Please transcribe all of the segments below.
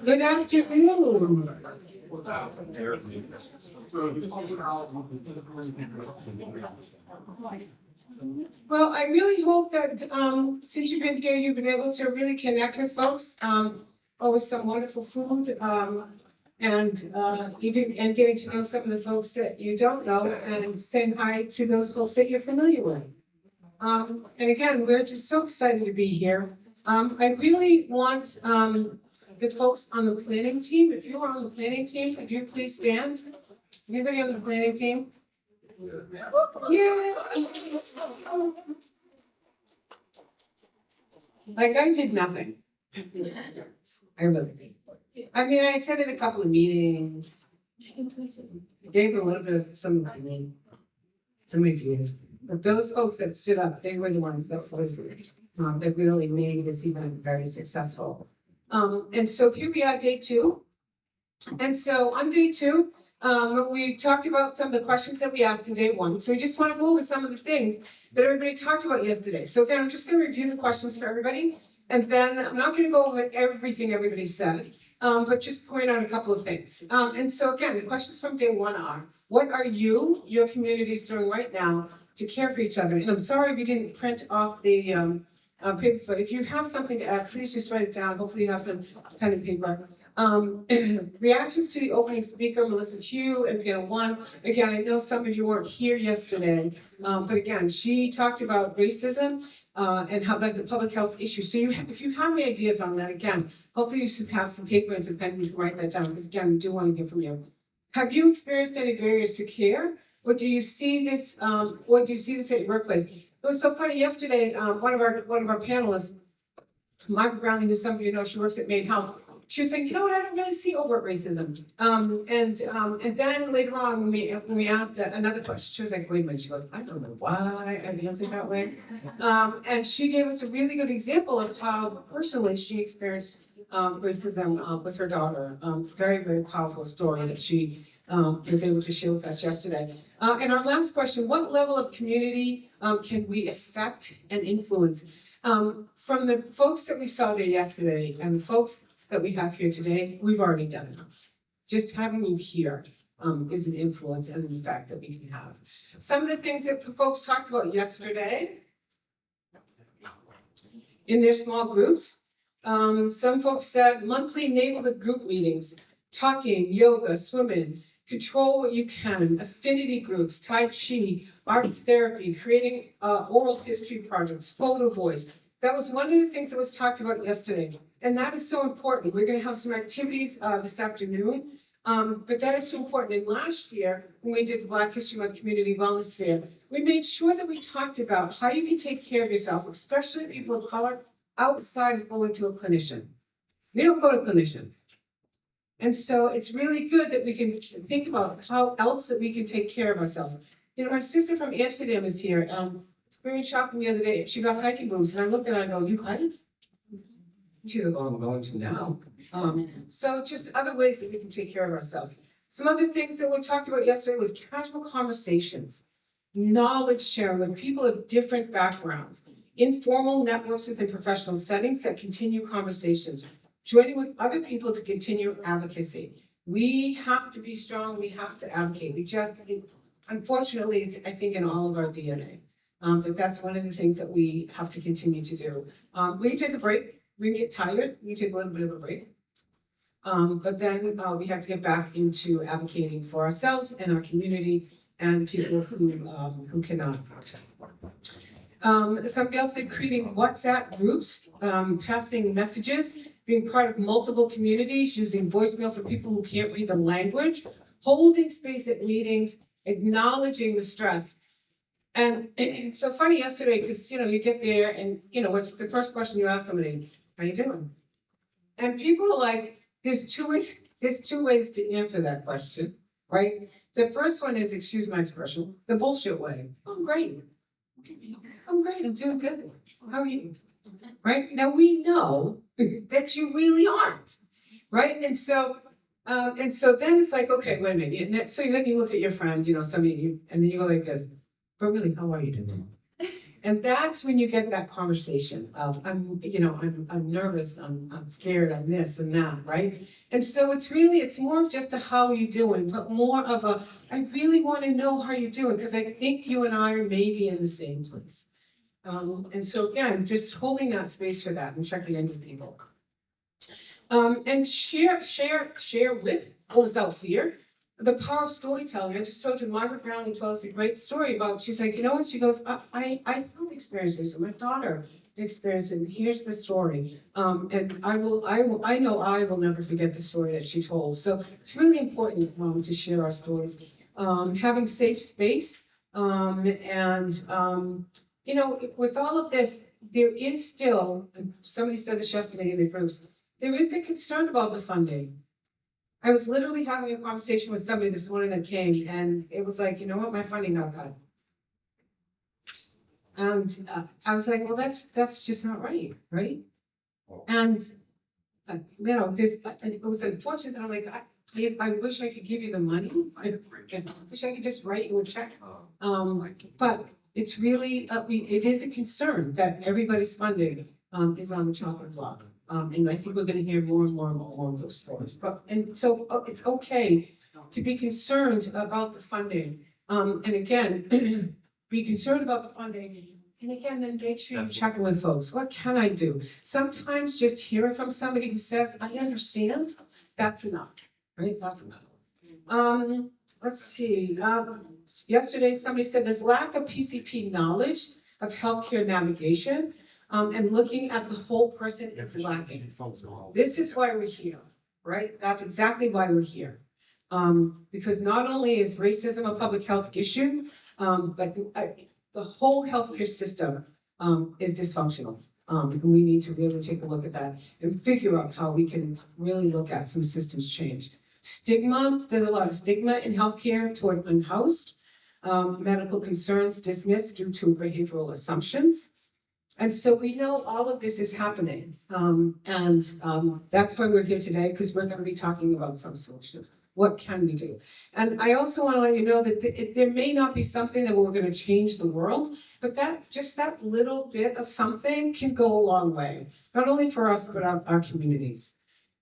Good afternoon. Well, I really hope that since you've been here, you've been able to really connect with folks over some wonderful food and even and getting to know some of the folks that you don't know and saying hi to those folks that you're familiar with. And again, we're just so excited to be here. I really want the folks on the planning team, if you are on the planning team, could you please stand? Anybody on the planning team? Yeah. Like I did nothing. I really did. I mean, I attended a couple of meetings. Gave a little bit of some ideas. But those folks that stood up, they were the ones that really made this event very successful. And so here we are, day 2. And so on day 2, we talked about some of the questions that we asked in day 1. So we just want to go over some of the things that everybody talked about yesterday. So again, I'm just going to review the questions for everybody. And then I'm not going to go over everything everybody said, but just point out a couple of things. And so again, the questions from day 1 are, what are your communities doing right now to care for each other? And I'm sorry we didn't print off the papers, but if you have something to add, please just write it down. Hopefully you have some pen and paper. Reactions to the opening speaker, Melissa Hugh and panel 1. Again, I know some of you weren't here yesterday, but again, she talked about racism and how that's a public health issue. So if you have any ideas on that, again, hopefully you have some paper and some pen and you can write that down, because again, we do want to hear from you. Have you experienced any barriers to care? Or do you see this at your workplace? It was so funny yesterday, one of our panelists, Margaret Brownlee, who some of you know, she works at Maine Health. She was saying, you know what, I don't really see overt racism. And then later on, when we asked another question, she was like, wait a minute, she goes, I don't know why I answered that way. And she gave us a really good example of how personally she experienced racism with her daughter. Very, very powerful story that she was able to share with us yesterday. And our last question, what level of community can we affect and influence? From the folks that we saw there yesterday and the folks that we have here today, we've already done enough. Just having you here is an influence and an effect that we can have. Some of the things that folks talked about yesterday in their small groups, some folks said monthly neighborhood group meetings, talking, yoga, swimming, control what you can, affinity groups, Tai Chi, art therapy, creating oral history projects, photo voice. That was one of the things that was talked about yesterday. And that is so important. We're going to have some activities this afternoon, but that is so important. And last year, when we did the Black History Month Community Wellness Fair, we made sure that we talked about how you can take care of yourself, especially people of color, outside of going to a clinician. We don't go to clinicians. And so it's really good that we can think about how else that we can take care of ourselves. You know, my sister from Amsterdam is here. We were shopping the other day. She got hiking boots, and I looked at her and I go, you hike? She's like, oh, I'm going to now. So just other ways that we can take care of ourselves. Some other things that we talked about yesterday was casual conversations, knowledge sharing with people of different backgrounds, informal networks within professional settings that continue conversations, joining with other people to continue advocacy. We have to be strong. We have to advocate. Unfortunately, it's, I think, in all of our DNA. But that's one of the things that we have to continue to do. We can take a break. We can get tired. We can take a little bit of a break. But then we have to get back into advocating for ourselves and our community and people who cannot. Somebody else said creating WhatsApp groups, passing messages, being part of multiple communities, using voicemail for people who can't read the language, holding space at meetings, acknowledging the stress. And it's so funny yesterday, because, you know, you get there and, you know, what's the first question you ask somebody, how you doing? And people are like, there's two ways to answer that question, right? The first one is, excuse my expression, the bullshit way. I'm great. I'm great, I'm doing good. How are you? Right? Now we know that you really aren't, right? And so then it's like, okay, wait a minute. And so then you look at your friend, you know, somebody, and then you go like this, but really, how are you doing? And that's when you get that conversation of, I'm nervous, I'm scared, I'm this and that, right? And so it's more of just a how you doing, but more of a, I really want to know how you're doing, because I think you and I are maybe in the same place. And so again, just holding that space for that and checking in with people. And share with or without fear the power of storytelling. I just told you Margaret Browning told us a great story about, she's like, you know what, she goes, I have experienced this, my daughter experienced it, and here's the story. And I know I will never forget the story that she told. So it's really important to share our stories. Having safe space, with all of this, there is still, and somebody said this yesterday in the groups, there is the concern about the funding. I was literally having a conversation with somebody this morning that came, and it was like, you know what, my funding got cut. And I was like, well, that's just not right? And it was unfortunate that I'm like, I wish I could give you the money. I wish I could just write you a check. But it's really, it is a concern that everybody's funding is on the chopping block. And I think we're gonna hear more and more of those stories. So it's okay to be concerned about the funding. And again, be concerned about the funding. And again, then make sure you're checking with folks. What can I do? Sometimes just hearing from somebody who says, I understand, that's enough, right? That's enough. Let's see. Yesterday, somebody said there's lack of PCP knowledge of healthcare navigation. And looking at the whole person is lacking. This is why we're here, right? That's exactly why we're here. Because not only is racism a public health issue, but the whole healthcare system is dysfunctional. And we need to really take a look at that and figure out how we can really look at some systems change. Stigma, there's a lot of stigma in healthcare toward unhoused. Medical concerns dismissed due to behavioral assumptions. And so we know all of this is happening. That's why we're here today, because we're going to be talking about some solutions. What can we do? And I also want to let you know that there may not be something that we're going to change the world, but that little bit of something can go a long way, not only for us, but our communities.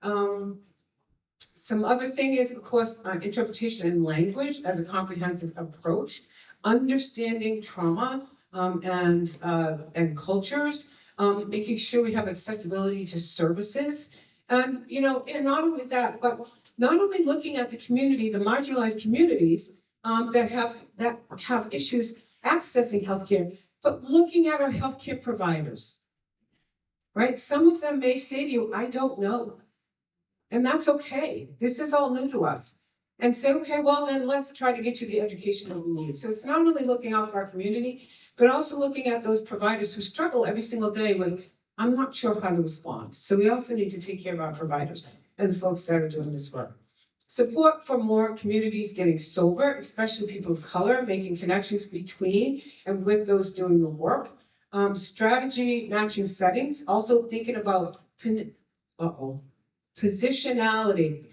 Some other thing is, of course, interpretation and language as a comprehensive approach, understanding trauma, and cultures, making sure we have accessibility to services, and not only that, but not only looking at the community, the marginalized communities that have issues accessing healthcare, but looking at our healthcare providers, right? Some of them may say to you, I don't know, and that's okay. This is all new to us. And say, okay, well then let's try to get you the education that we need. So it's not only looking out for our community, but also looking at those providers who struggle every single day with, I'm not sure how to respond. So we also need to take care of our providers and the folks that are doing this work. Support for more communities getting sober, especially people of color, making connections between and with those doing the work. Strategy matching settings, also thinking about positionality.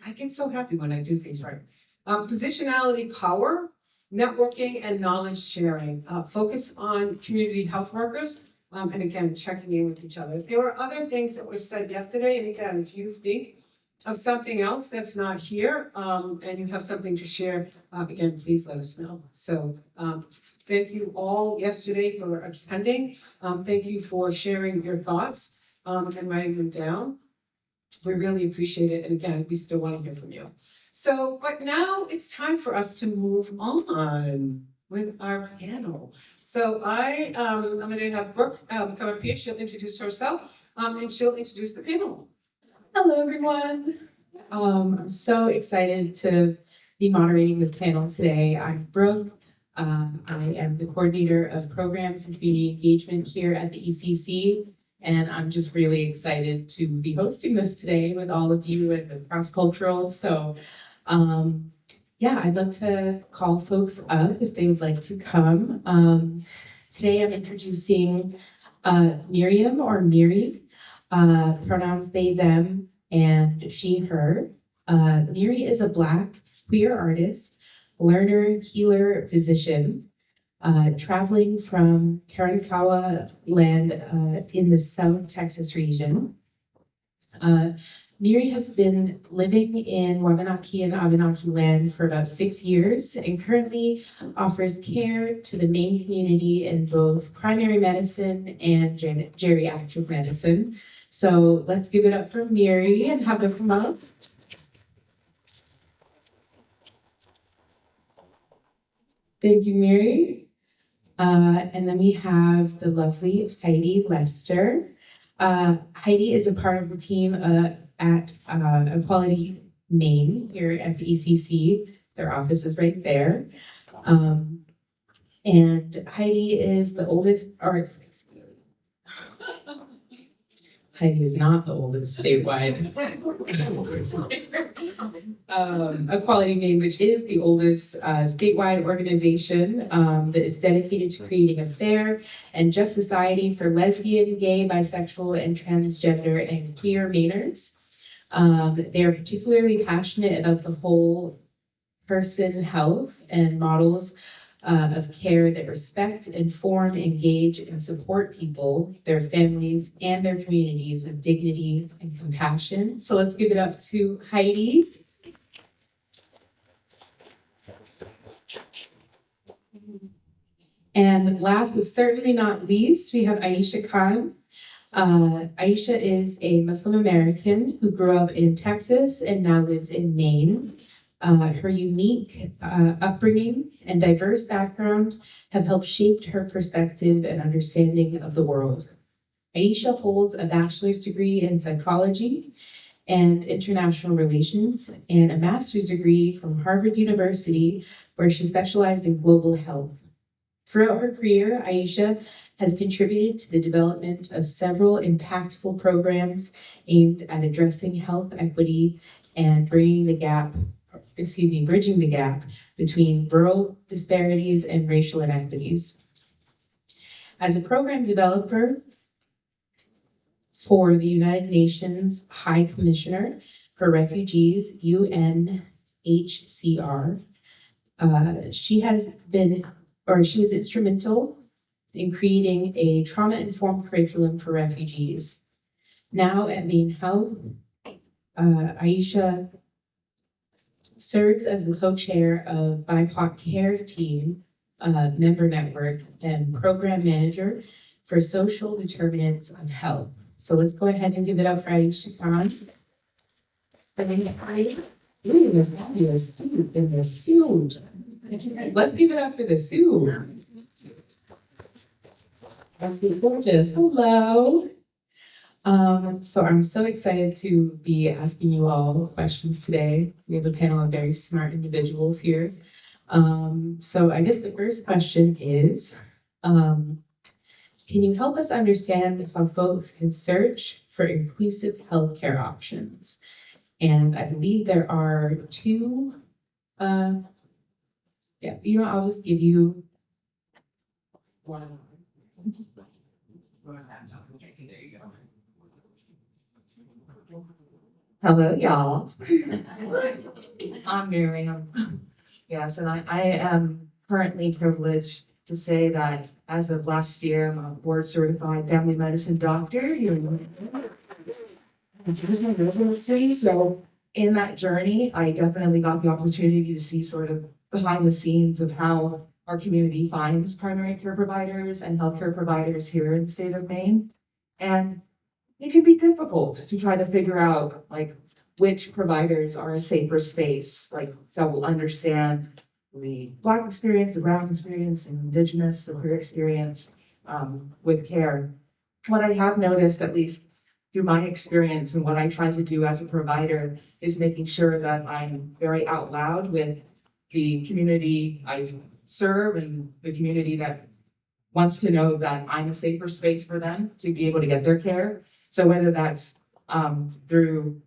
I get so happy when I do things right. Positionality, power, networking, and knowledge sharing. Focus on community health workers, and again, checking in with each other. There were other things that were said yesterday, and again, if you think of something else that's not here, and you have something to share, again, please let us know. So thank you all yesterday for attending. Thank you for sharing your thoughts and writing them down. We really appreciate it. And again, we still want to hear from you. So, but now it's time for us to move on with our panel. So I'm going to have Brooke come up here. She'll introduce herself and she'll introduce the panel. Hello, everyone. I'm so excited to be moderating this panel today. I'm Brooke. I am the coordinator of programs and community engagement here at the ECC. And I'm just really excited to be hosting this today with all of you and the cross-cultural. So I'd love to call folks up if they would like to come. Today I'm introducing Miriam or Miri, pronouns they, them, and she, her. Miri is a Black queer artist, learner, healer, physician. traveling from Karankawa land in the South Texas region. Miri has been living in Wabanaki and Abenaki land for about 6 years and currently offers care to the Maine community in both primary medicine and geriatric medicine. So let's give it up for Miri and have her come up. Thank you, Miri. And then we have the lovely Heidi Lester. Heidi is a part of the team at Equality Maine here at the ECC. Their office is right there. And Heidi is the oldest, or excuse me. Heidi is not the oldest statewide. Equality Maine, which is the oldest statewide organization that is dedicated to creating a fair and just society for lesbian, gay, bisexual, and transgender and queer Mainers. They are particularly passionate about the whole person health and models of care that respect, inform, engage, and support people, their families, and their communities with dignity and compassion. So let's give it up to Heidi. And last but certainly not least, we have Aisha Khan. Aisha is a Muslim American who grew up in Texas and now lives in Maine. Her unique upbringing and diverse background have helped shape her perspective and understanding of the world. Aisha holds a bachelor's degree in psychology and international relations and a master's degree from Harvard University, where she specialized in global health. Throughout her career, Aisha has contributed to the development of several impactful programs aimed at addressing health equity and bridging the gap between rural disparities and racial inequities. As a program developer for the United Nations High Commissioner for Refugees, UNHCR, she was instrumental in creating a trauma-informed curriculum for refugees. Now at Maine Health, Aisha serves as the co-chair of BIPOC Care Team Member Network and Program Manager for Social Determinants of Health. So let's go ahead and give it up for Aisha Khan. Let's give it up for the suit. That's gorgeous. Hello. So I'm so excited to be asking you all questions today. We have a panel of very smart individuals here. So I guess the first question is, can you help us understand how folks can search for inclusive healthcare options? And I believe there are two, I'll just give you one. There you go. Hello, y'all. I'm Miriam. Yes, and I am currently privileged to say that as of last year, I'm a board certified family medicine doctor here in my residency. So in that journey, I definitely got the opportunity to see sort of behind the scenes of how our community finds primary care providers and healthcare providers here in the state of Maine. And it can be difficult to try to figure out like which providers are a safer space, like that will understand the Black experience, the Brown experience, and Indigenous, the queer experience with care. What I have noticed, at least through my experience and what I try to do as a provider, is making sure that I'm very out loud with the community I serve and the community that wants to know that I'm a safer space for them to be able to get their care. So whether that's through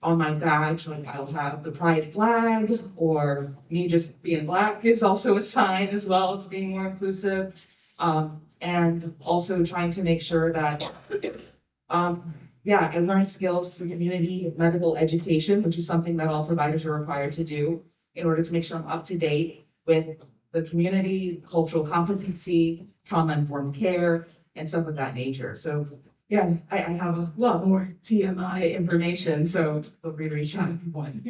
on my badge, like I'll have the pride flag, or me just being Black is also a sign as well as being more inclusive. And also trying to make sure that, I learn skills through community medical education, which is something that all providers are required to do in order to make sure I'm up to date with the community, cultural competency, trauma-informed care, and stuff of that nature. So yeah, I have a lot more TMI information, so feel free to reach out if you want.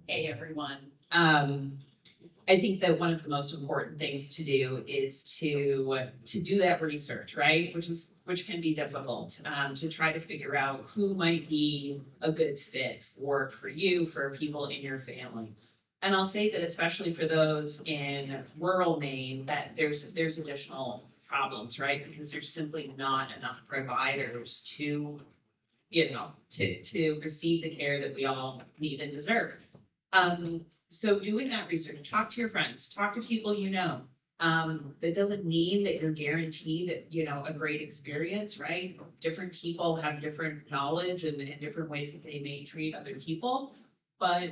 Hey, everyone. I think that one of the most important things to do is to do that research, right? Which can be difficult, to try to figure out who might be a good fit for you, for people in your family. And I'll say that especially for those in rural Maine, that there's additional problems, right? Because there's simply not enough providers to receive the care that we all need and deserve. So doing that research, talk to your friends, talk to people you know. That doesn't mean that you're guaranteed, a great experience, right? Different people have different knowledge and different ways that they may treat other people. But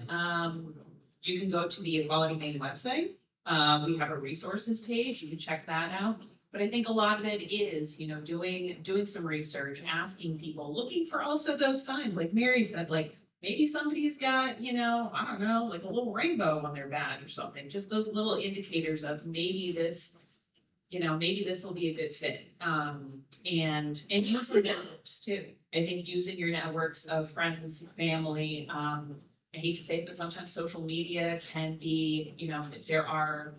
you can go to the Equality Maine website. We have a resources page, you can check that out. But I think a lot of it is, doing some research, asking people, looking for also those signs, like Mary said, like, maybe somebody's got, I don't know, like a little rainbow on their badge or something. Just those little indicators of maybe this will be a good fit. And use your networks too. I think using your networks of friends, family, I hate to say it, but sometimes social media can be, there are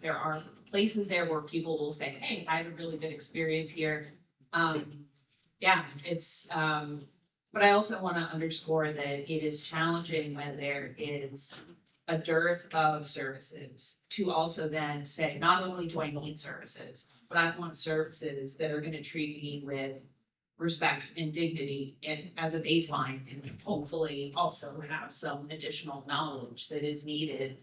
places there where people will say, hey, I had a really good experience here. But I also want to underscore that it is challenging when there is a dearth of services to also then say, not only do I need services, but I want services that are going to treat me with respect and dignity and as a baseline, and hopefully also have some additional knowledge that is needed.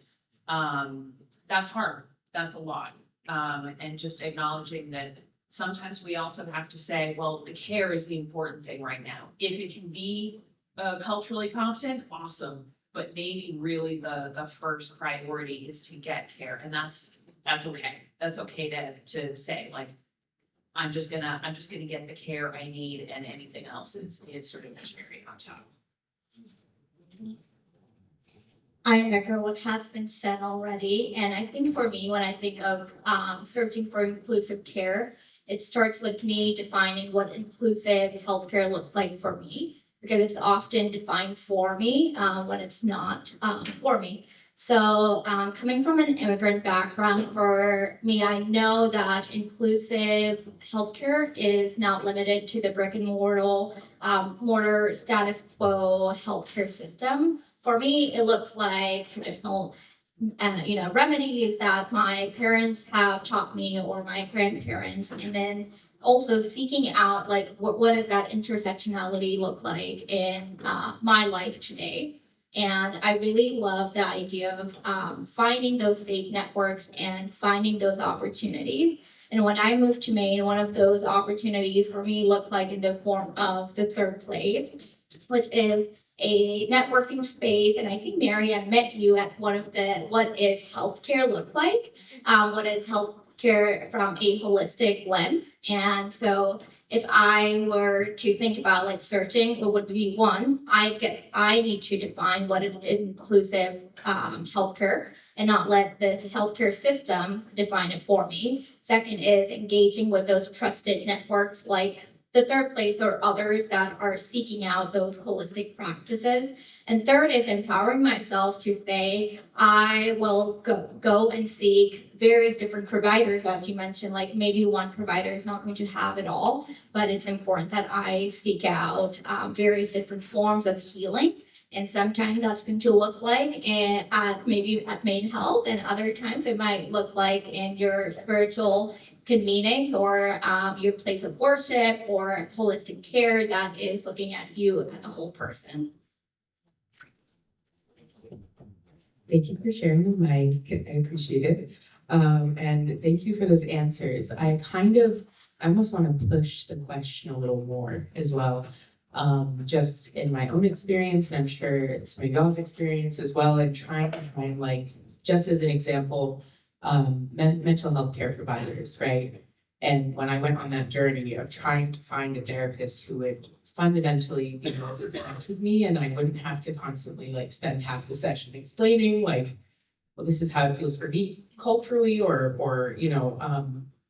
That's hard. That's a lot. And just acknowledging that sometimes we also have to say, well, the care is the important thing right now. If it can be culturally competent, awesome. But maybe really the first priority is to get care, and that's okay. That's okay to say, like, I'm just gonna get the care I need, and anything else is sort of tertiary on top. I echo what has been said already, and I think for me, when I think of searching for inclusive care, it starts with me defining what inclusive healthcare looks like for me, because it's often defined for me when it's not for me. So coming from an immigrant background, for me, I know that inclusive healthcare is not limited to the brick and mortar status quo healthcare system. For me, it looks like traditional remedies that my parents have taught me or my grandparents, and then also seeking out like what does that intersectionality look like in my life today. And I really love the idea of finding those safe networks and finding those opportunities. And when I moved to Maine, one of those opportunities for me looked like in the form of the Third Place, which is a networking space. And I think Mary, I met you at one of the what is healthcare look like, what is healthcare from a holistic lens. And so if I were to think about like searching, it would be one, I need to define what an inclusive healthcare and not let the healthcare system define it for me. Second is engaging with those trusted networks like the Third Place or others that are seeking out those holistic practices. And third is empowering myself to say, I will go and seek various different providers, as you mentioned, like maybe one provider is not going to have it all, but it's important that I seek out various different forms of healing. And sometimes that's going to look like maybe at Maine Health, and other times it might look like in your spiritual convenings or your place of worship or holistic care that is looking at you as a whole person. Thank you for sharing the mic. I appreciate it. And thank you for those answers. I almost want to push the question a little more as well. Just in my own experience, and I'm sure some of y'all's experience as well, and trying to find, like, just as an example, mental health care providers, right? And when I went on that journey of trying to find a therapist who would fundamentally be able to connect with me, and I wouldn't have to constantly like spend half the session explaining like, well, this is how it feels for me culturally, or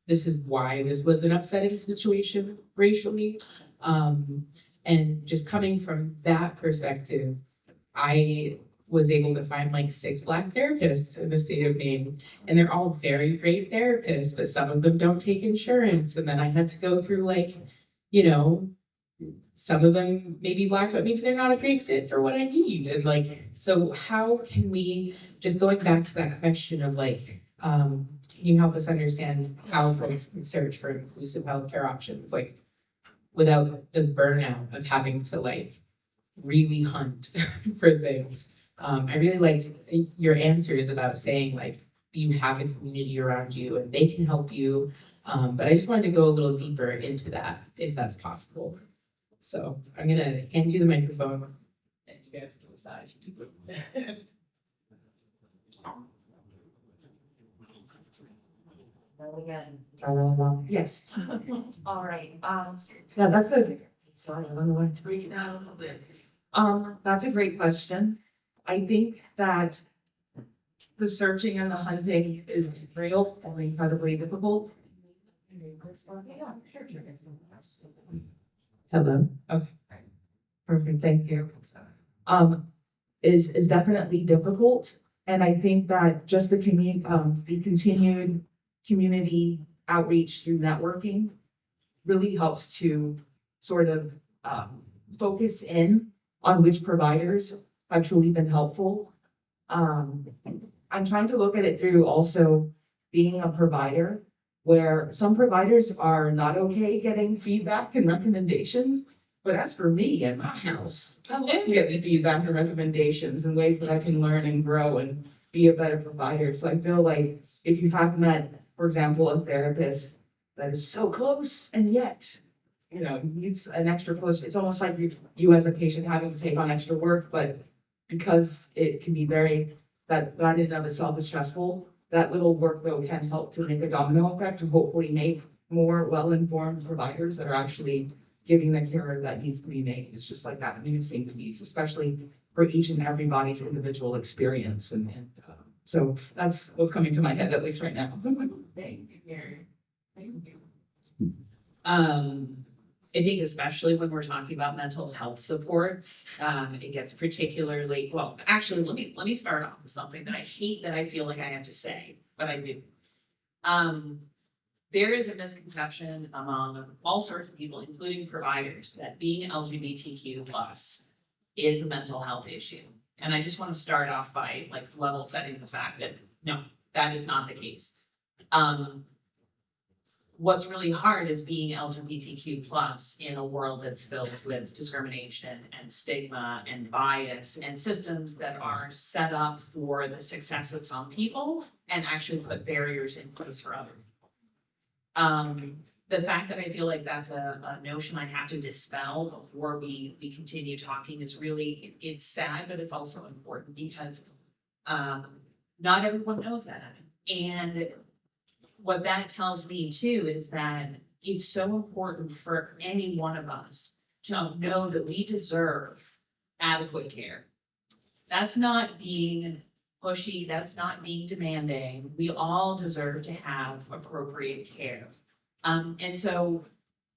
this is why this was an upsetting situation racially. And just coming from that perspective, I was able to find like 6 Black therapists in the state of Maine, and they're all very great therapists, but some of them don't take insurance. And then I had to go through like, some of them may be Black, but maybe they're not a great fit for what I need. And like, so how can we, just going back to that question of like, can you help us understand how folks can search for inclusive healthcare options, like without the burnout of having to like really hunt for things? I really liked your answers about saying like you have a community around you and they can help you. But I just wanted to go a little deeper into that, if that's possible. So I'm gonna hand you the microphone and you guys can decide. Yes. All right, yeah, that's a, sorry, I don't know why it's breaking out a little bit. That's a great question. I think that the searching and the hunting is real and incredibly difficult. Hello. Okay. Perfect, thank you. Is definitely difficult, and I think that just the continued community outreach through networking really helps to sort of focus in on which providers have truly been helpful. I'm trying to look at it through also being a provider, where some providers are not okay getting feedback and recommendations. But as for me and my house, I love getting feedback and recommendations and ways that I can learn and grow and be a better provider. So I feel like if you have met, for example, a therapist that is so close and yet, needs an extra push, it's almost like you as a patient having to take on extra work, but because it can be that in and of itself is stressful, that little workload can help to make a domino effect and hopefully make more well-informed providers that are actually giving the care that needs to be made. It's just like that missing piece, especially for each and everybody's individual experience. And so that's what's coming to my head, at least right now. Thank you, Mary. Thank you. I think especially when we're talking about mental health supports, it gets particularly, well, actually, let me start off with something that I hate that I feel like I have to say, but I do. There is a misconception among all sorts of people, including providers, that being LGBTQ plus is a mental health issue. And I just want to start off by like level setting the fact that no, that is not the case. What's really hard is being LGBTQ plus in a world that's filled with discrimination and stigma and bias and systems that are set up for the success of some people and actually put barriers in place for others. The fact that I feel like that's a notion I have to dispel before we continue talking is really, it's sad, but it's also important because not everyone knows that. And what that tells me too is that it's so important for any one of us to know that we deserve adequate care. That's not being pushy, that's not being demanding. We all deserve to have appropriate care. And so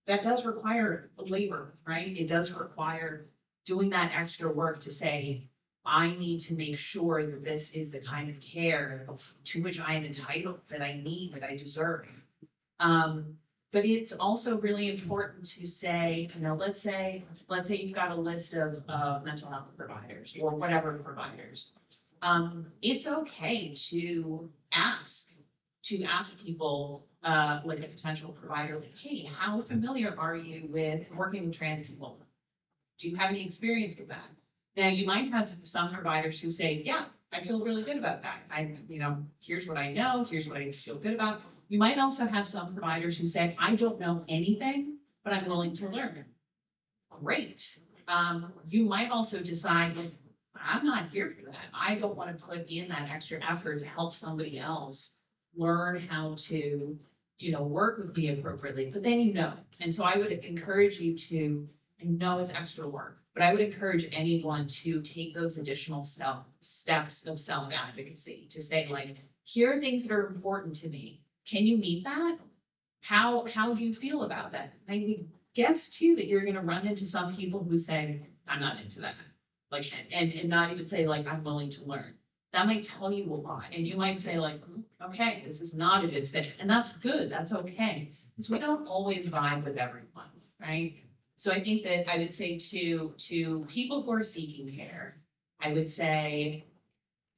that does require labor, right? It does require doing that extra work to say, I need to make sure that this is the kind of care to which I am entitled, that I need, that I deserve. But it's also really important to say, let's say you've got a list of mental health providers or whatever providers. It's okay to ask people, like a potential provider, like, hey, how familiar are you with working with trans people? Do you have any experience with that? Now, you might have some providers who say, yeah, I feel really good about that. Here's what I know, here's what I feel good about. You might also have some providers who say, I don't know anything, but I'm willing to learn. Great. You might also decide, like, I'm not here for that. I don't want to put in that extra effort to help somebody else learn how to, work with me appropriately, but then you know. And so I would encourage you to, I know it's extra work, but I would encourage anyone to take those additional steps of self-advocacy to say like, here are things that are important to me. Can you meet that? How do you feel about that? I would guess too that you're gonna run into some people who say, I'm not into that. Like, and not even say like, I'm willing to learn. That might tell you a lot. And you might say like, okay, this is not a good fit. And that's good, that's okay. Because we don't always vibe with everyone, right? So I think that I would say to people who are seeking care, I would say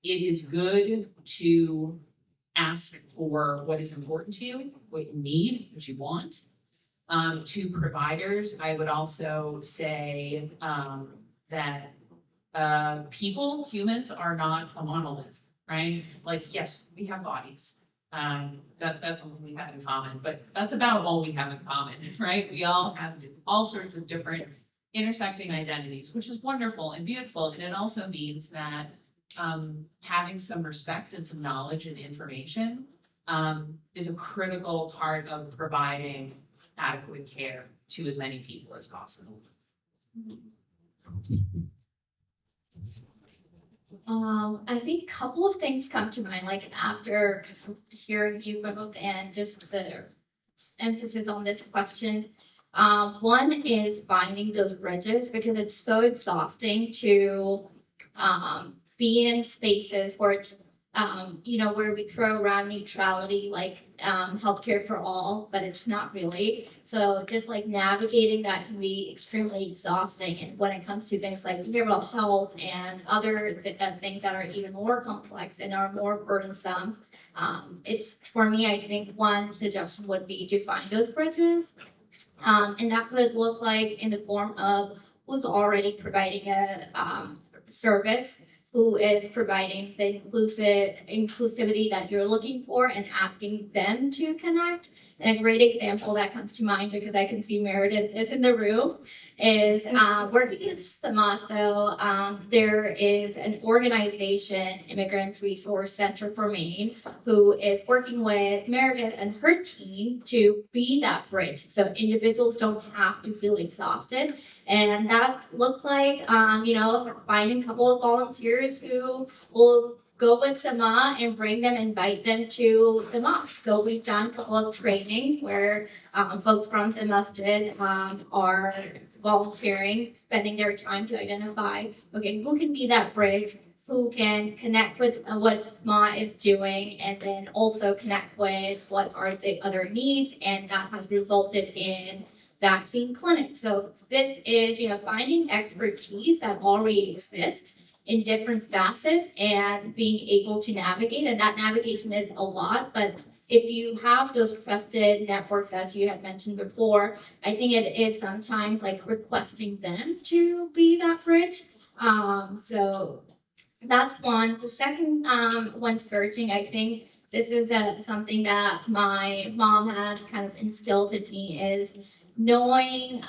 it is good to ask for what is important to you, what you need, what you want. To providers, I would also say that humans are not a monolith, right? Like, yes, we have bodies. That's something we have in common, but that's about all we have in common, right? We all have all sorts of different intersecting identities, which is wonderful and beautiful. And it also means that having some respect and some knowledge and information is a critical part of providing adequate care to as many people as possible. I think a couple of things come to mind, like after hearing you both and just the emphasis on this question. One is finding those bridges because it's so exhausting to be in spaces where it's where we throw around neutrality like healthcare for all, but it's not really. So just like navigating that can be extremely exhausting. And when it comes to things like behavioral health and other things that are even more complex and are more burdensome, it's for me, I think one suggestion would be to find those bridges. And that could look like in the form of who's already providing a service, who is providing the inclusivity that you're looking for and asking them to connect. And a great example that comes to mind because I can see Meredith is in the room is working with SAMA. So there is an organization, Immigrant Resource Center for Maine, who is working with Meredith and her team to be that bridge so individuals don't have to feel exhausted. And that looked like, finding a couple of volunteers who will go with SAMA and invite them to the mosque. So we've done a couple of trainings where folks from the masjid are volunteering, spending their time to identify, okay, who can be that bridge, who can connect with what SMA is doing, and then also connect with what are the other needs, and that has resulted in vaccine clinics. So this is, finding expertise that already exists in different facets and being able to navigate, and that navigation is a lot, but if you have those trusted networks, as you had mentioned before, I think it is sometimes like requesting them to be that bridge. So that's one. The second, when searching, I think this is something that my mom has kind of instilled in me is knowing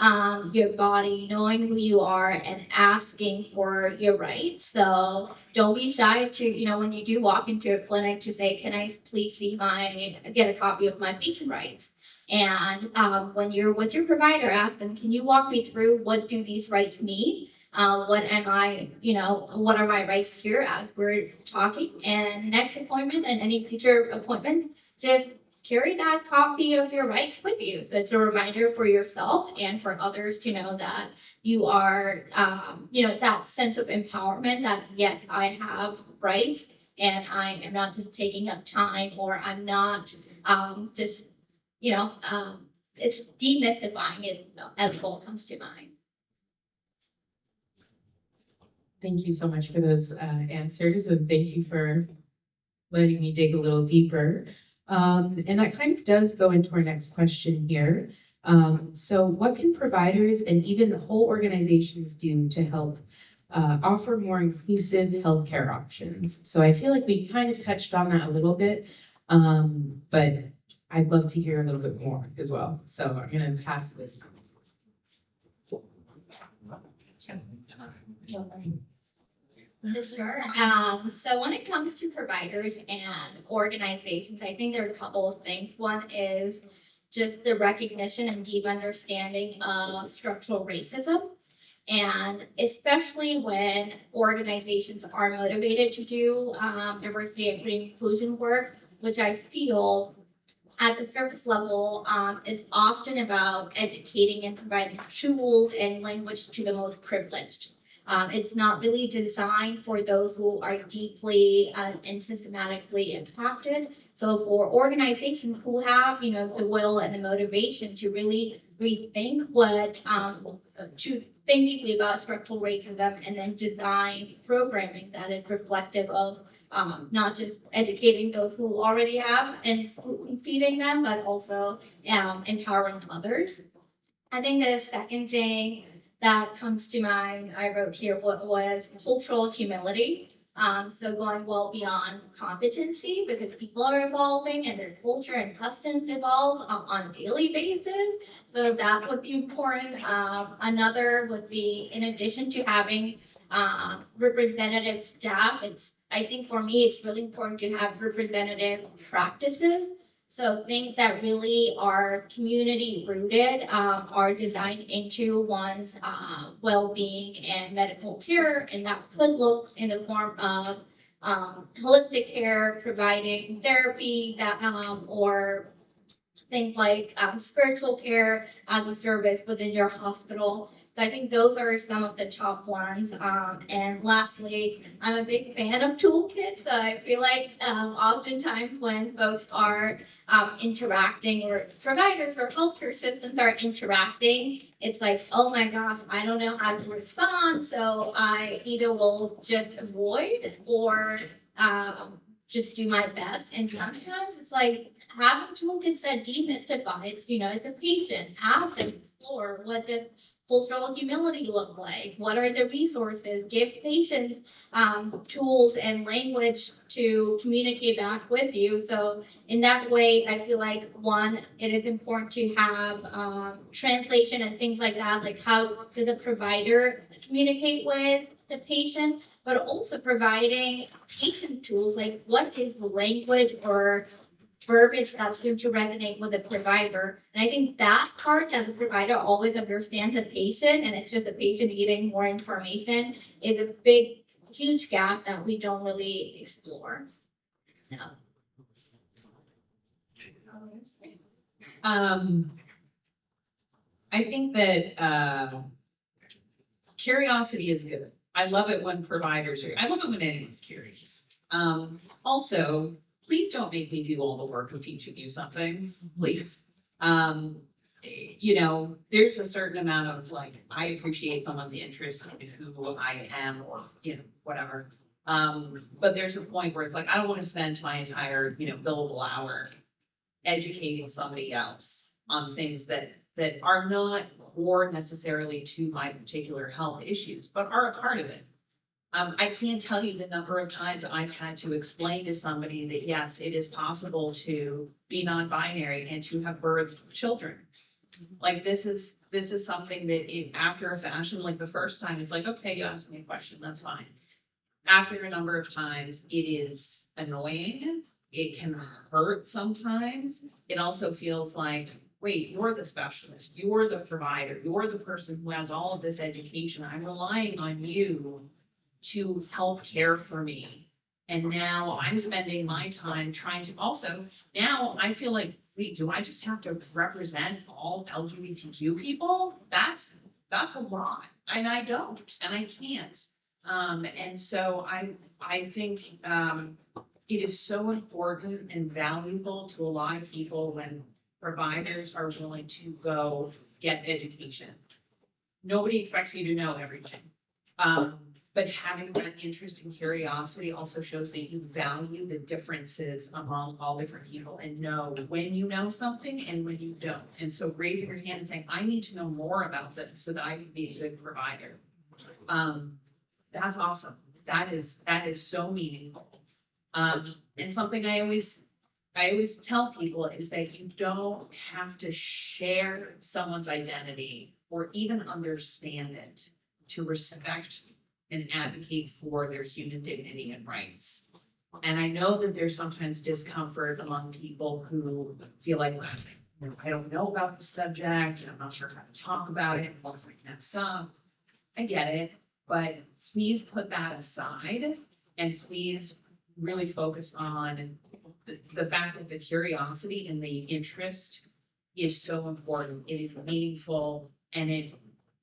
your body, knowing who you are, and asking for your rights. So don't be shy to, when you do walk into a clinic, to say, can I please get a copy of my patient rights? And when you're with your provider, ask them, can you walk me through what do these rights mean? What are my rights here as we're talking? And next appointment and any future appointment, just carry that copy of your rights with you. So it's a reminder for yourself and for others to know that you are, that sense of empowerment that, yes, I have rights and I am not just taking up time, or I'm not it's demystifying it as well comes to mind. Thank you so much for those answers, and thank you for letting me dig a little deeper. And that kind of does go into our next question here. So what can providers and even the whole organizations do to help offer more inclusive healthcare options? So I feel like we kind of touched on that a little bit, but I'd love to hear a little bit more as well. So I'm gonna pass this. Sure. So when it comes to providers and organizations, I think there are a couple of things. One is just the recognition and deep understanding of structural racism. And especially when organizations are motivated to do diversity, equity, and inclusion work, which I feel at the surface level is often about educating and providing tools and language to the most privileged. It's not really designed for those who are deeply and systematically impacted. So for organizations who have, the will and the motivation to really rethink to think deeply about structural racism and then design programming that is reflective of not just educating those who already have and spoon feeding them, but also empowering others. I think the second thing that comes to mind, I wrote here, was cultural humility. So going well beyond competency because people are evolving and their culture and customs evolve on a daily basis. So that would be important. Another would be, in addition to having representative staff, I think for me it's really important to have representative practices. So things that really are community rooted are designed into one's well-being and medical care, and that could look in the form of holistic care, providing therapy that or things like spiritual care as a service within your hospital. So I think those are some of the top ones. And lastly, I'm a big fan of toolkits. So I feel like oftentimes when folks are interacting, or providers or healthcare systems are interacting, it's like, oh my gosh, I don't know how to respond. So I either will just avoid or just do my best. And sometimes it's like having toolkits that demystify it's a patient. Ask them, explore what does cultural humility look like? What are the resources? Give patients tools and language to communicate back with you. So in that way, I feel like one, it is important to have translation and things like that, like how does the provider communicate with the patient, but also providing patient tools, like what is the language or verbiage that's going to resonate with the provider. And I think that part that the provider always understands the patient and it's just the patient needing more information is a big, huge gap that we don't really explore. So. I think that curiosity is good. I love it when I love it when anyone's curious. Also, please don't make me do all the work of teaching you something, please. There's a certain amount of I appreciate someone's interest in who I am or, whatever. But there's a point where it's like, I don't want to spend my entire, billable hour educating somebody else on things that are not core necessarily to my particular health issues, but are a part of it. I can't tell you the number of times I've had to explain to somebody that yes, it is possible to be non-binary and to have birthed children. Like this is something that after a fashion, like the first time it's like, okay, you asked me a question, that's fine. After a number of times, it is annoying. It can hurt sometimes. It also feels like, wait, you're the specialist, you're the provider, you're the person who has all of this education. I'm relying on you to help care for me. And now I'm spending my time trying to now I feel like, wait, do I just have to represent all LGBTQ people? That's a lot. And I don't, and I can't. And so I think it is so important and valuable to a lot of people when providers are willing to go get education. Nobody expects you to know everything. But having that interest and curiosity also shows that you value the differences among all different people and know when you know something and when you don't. And so raising your hand and saying, I need to know more about this so that I can be a good provider. That's awesome. That is so meaningful. And something I always tell people is that you don't have to share someone's identity or even understand it to respect and advocate for their human dignity and rights. And I know that there's sometimes discomfort among people who feel like, I don't know about the subject, and I'm not sure how to talk about it, and what if I mess up? I get it, but please put that aside and please really focus on the fact that the curiosity and the interest is so important. It is meaningful and it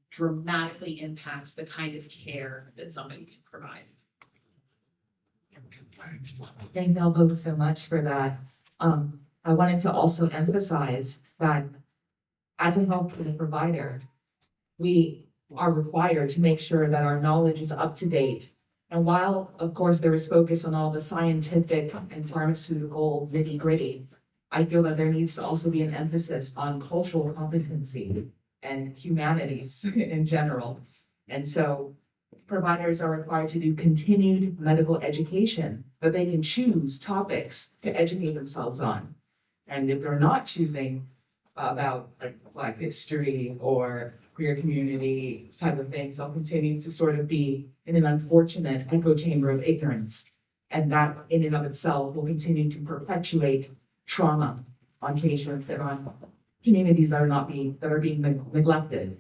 dramatically impacts the kind of care that somebody can provide. Thank y'all both so much for that. I wanted to also emphasize that as a healthcare provider, we are required to make sure that our knowledge is up to date. And while, of course, there is focus on all the scientific and pharmaceutical nitty-gritty, I feel that there needs to also be an emphasis on cultural competency and humanities in general. And so providers are required to do continued medical education, but they can choose topics to educate themselves on. And if they're not choosing about like Black history or queer community type of things, they'll continue to sort of be in an unfortunate echo chamber of ignorance. And that in and of itself will continue to perpetuate trauma on patients and on communities that are being neglected.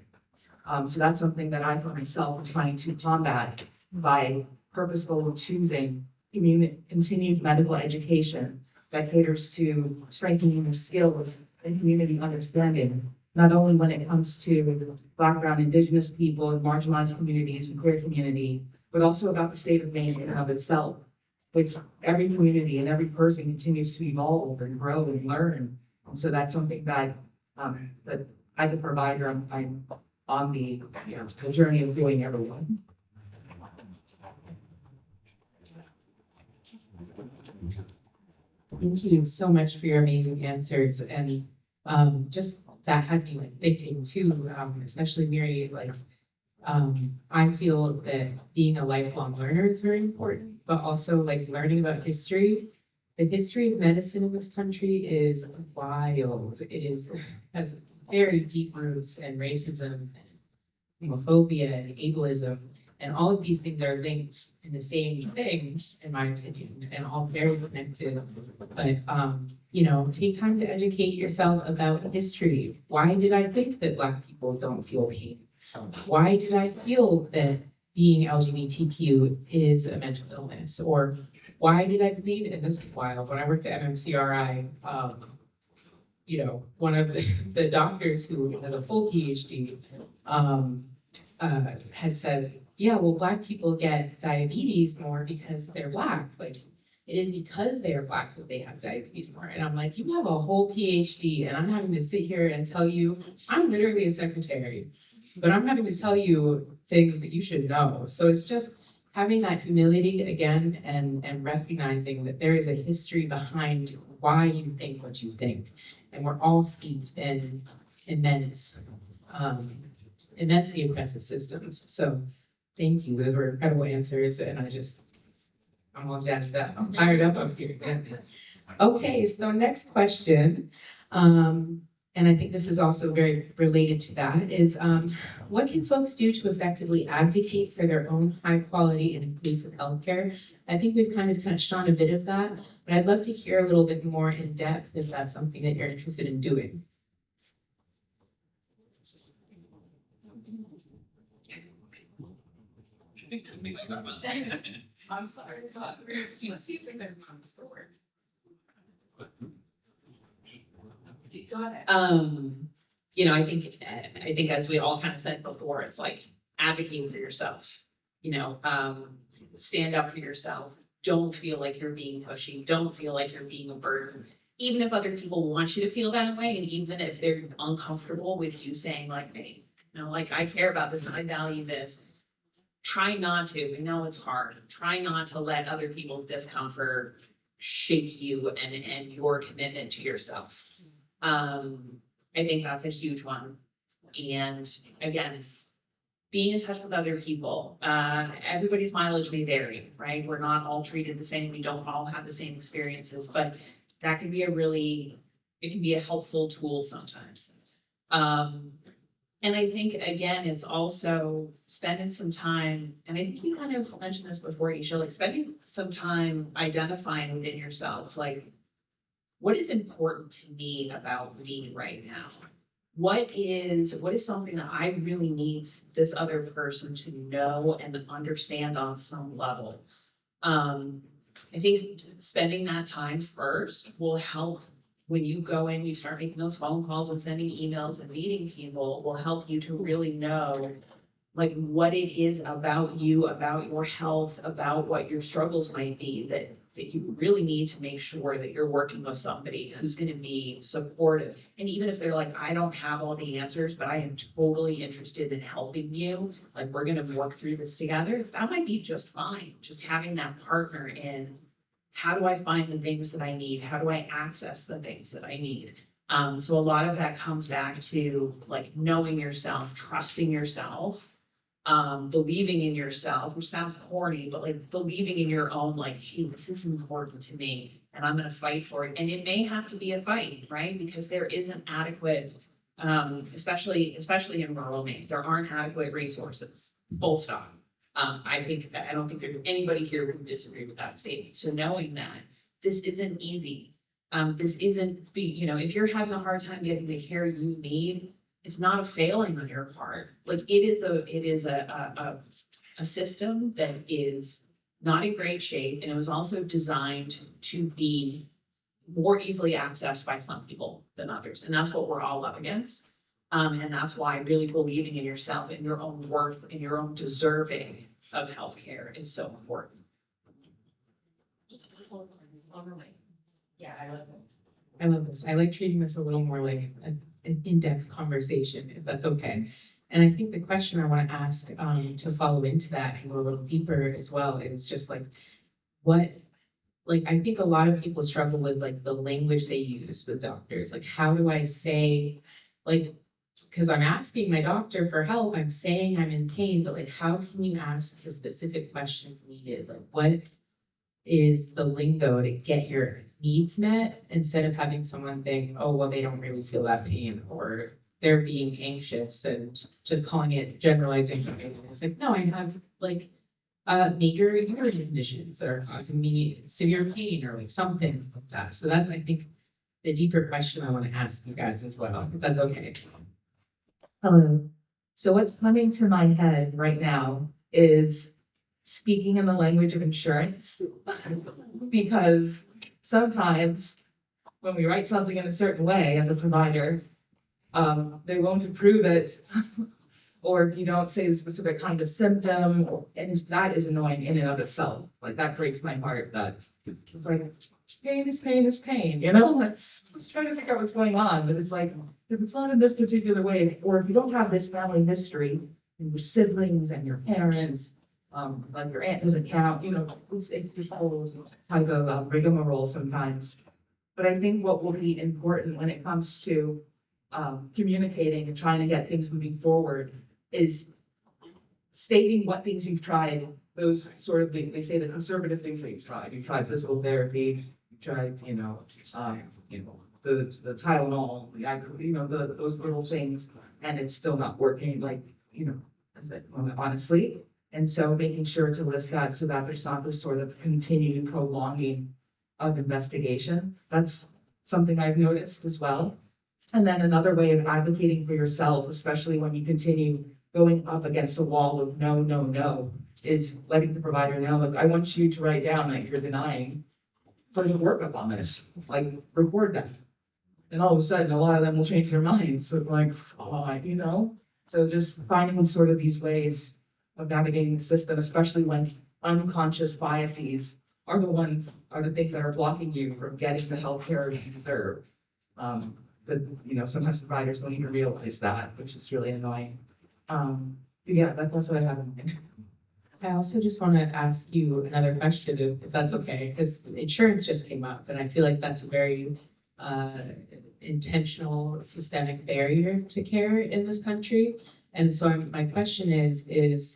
So that's something that I, for myself, am trying to combat by purposefully choosing continued medical education that caters to strengthening their skills and community understanding, not only when it comes to Black, Brown, Indigenous people and marginalized communities and queer community, but also about the state of Maine in and of itself, which every community and every person continues to evolve and grow and learn. And so that's something that as a provider, I'm on the journey of doing everyone. Thank you so much for your amazing answers, and just that had me like thinking too, especially Mary, like I feel that being a lifelong learner is very important, but also like learning about history. The history of medicine in this country is wild. Has very deep roots in racism, homophobia, and ableism. And all of these things are linked in the same thing, in my opinion, and all very connected. But take time to educate yourself about history. Why did I think that Black people don't feel pain? Why did I feel that being LGBTQ is a mental illness? Or why did I believe, and this was wild, when I worked at MMCRI, one of the doctors who has a full PhD had said, yeah, well, Black people get diabetes more because they're Black. Like, it is because they are Black that they have diabetes more. And I'm like, you have a whole PhD, and I'm having to sit here and tell you, I'm literally a secretary, but I'm having to tell you things that you should know. So it's just having that humility again and recognizing that there is a history behind why you think what you think. And we're all steeped in immensely oppressive systems. So thank you. Those were incredible answers. And I'm all jazzed up. I'm fired up here. Okay, so next question. And I think this is also very related to that, is what can folks do to effectively advocate for their own high quality and inclusive healthcare? I think we've kind of touched on a bit of that, but I'd love to hear a little bit more in depth if that's something that you're interested in doing. I'm sorry, let's see if there's some story. I think as we all kind of said before, it's like advocating for yourself, stand up for yourself. Don't feel like you're being pushy. Don't feel like you're being a burden. Even if other people want you to feel that way, and even if they're uncomfortable with you saying like, hey, I care about this and I value this, try not to. I know it's hard. Try not to let other people's discomfort shake you and your commitment to yourself. I think that's a huge one. And again, being in touch with other people. Everybody's mileage may vary, right? We're not all treated the same. We don't all have the same experiences, but that can be it can be a helpful tool sometimes. And I think, again, it's also spending some time, and I think you kind of mentioned this before, Isha, like spending some time identifying within yourself, like, what is important to me about me right now? What is something that I really need this other person to know and understand on some level? I think spending that time first will help when you go in, you start making those phone calls and sending emails and meeting people, will help you to really know like what it is about you, about your health, about what your struggles might be that you really need to make sure that you're working with somebody who's gonna be supportive. And even if they're like, I don't have all the answers, but I am totally interested in helping you, like we're gonna work through this together, that might be just fine. Just having that partner in how do I find the things that I need? How do I access the things that I need? So a lot of that comes back to like knowing yourself, trusting yourself, believing in yourself, which sounds corny, but like believing in your own, like, hey, this is important to me and I'm gonna fight for it. And it may have to be a fight, right? Because there isn't adequate, especially in rural Maine, there aren't adequate resources, full stop. I don't think there's anybody here who would disagree with that statement. So knowing that this isn't easy, this isn't if you're having a hard time getting the care you need, it's not a failing on your part. Like it is a system that is not in great shape, and it was also designed to be more easily accessed by some people than others, and that's what we're all up against. And that's why really believing in yourself and your own worth and your own deserving of healthcare is so important. Yeah, I love this. I love this. I like treating this a little more like an in-depth conversation, if that's okay. And I think the question I want to ask to follow into that and go a little deeper as well is just like I think a lot of people struggle with like the language they use with doctors. Like, how do I say, like, because I'm asking my doctor for help, I'm saying I'm in pain, but like, how can you ask the specific questions needed? Like, what is the lingo to get your needs met instead of having someone think, oh, well, they don't really feel that pain, or they're being anxious and just calling it generalizing something. It's like, no, I have like major urinary conditions that are causing me severe pain or like something like that. So that's, I think, the deeper question I want to ask you guys as well, if that's okay. Hello. So what's coming to my head right now is speaking in the language of insurance. Because sometimes when we write something in a certain way as a provider, they won't approve it. Or you don't say the specific kind of symptom, and that is annoying in and of itself. Like that breaks my heart that it's like pain is pain is pain, let's try to figure out what's going on. But it's like, if it's not in this particular way, or if you don't have this family history and your siblings and your parents, like your aunt doesn't count, it's this whole type of rigmarole sometimes. But I think what will be important when it comes to communicating and trying to get things moving forward is stating what things you've tried, those sort of things, they say the conservative things that you've tried. You've tried physical therapy, you've tried, the Tylenol, those little things, and it's still not working, that's it, honestly. And so making sure to list that so that there's not this sort of continued prolonging of investigation. That's something I've noticed as well. And then another way of advocating for yourself, especially when you continue going up against a wall of no, is letting the provider know, like, I want you to write down that you're denying, put a workup on this, like, record that. And all of a sudden, a lot of them will change their minds. So like, so just finding sort of these ways of navigating the system, especially when unconscious biases are the things that are blocking you from getting the healthcare you deserve. Sometimes providers don't even realize that, which is really annoying. That's what I have in mind. I also just want to ask you another question, if that's okay, because insurance just came up, and I feel like that's a very intentional systemic barrier to care in this country. And so my question is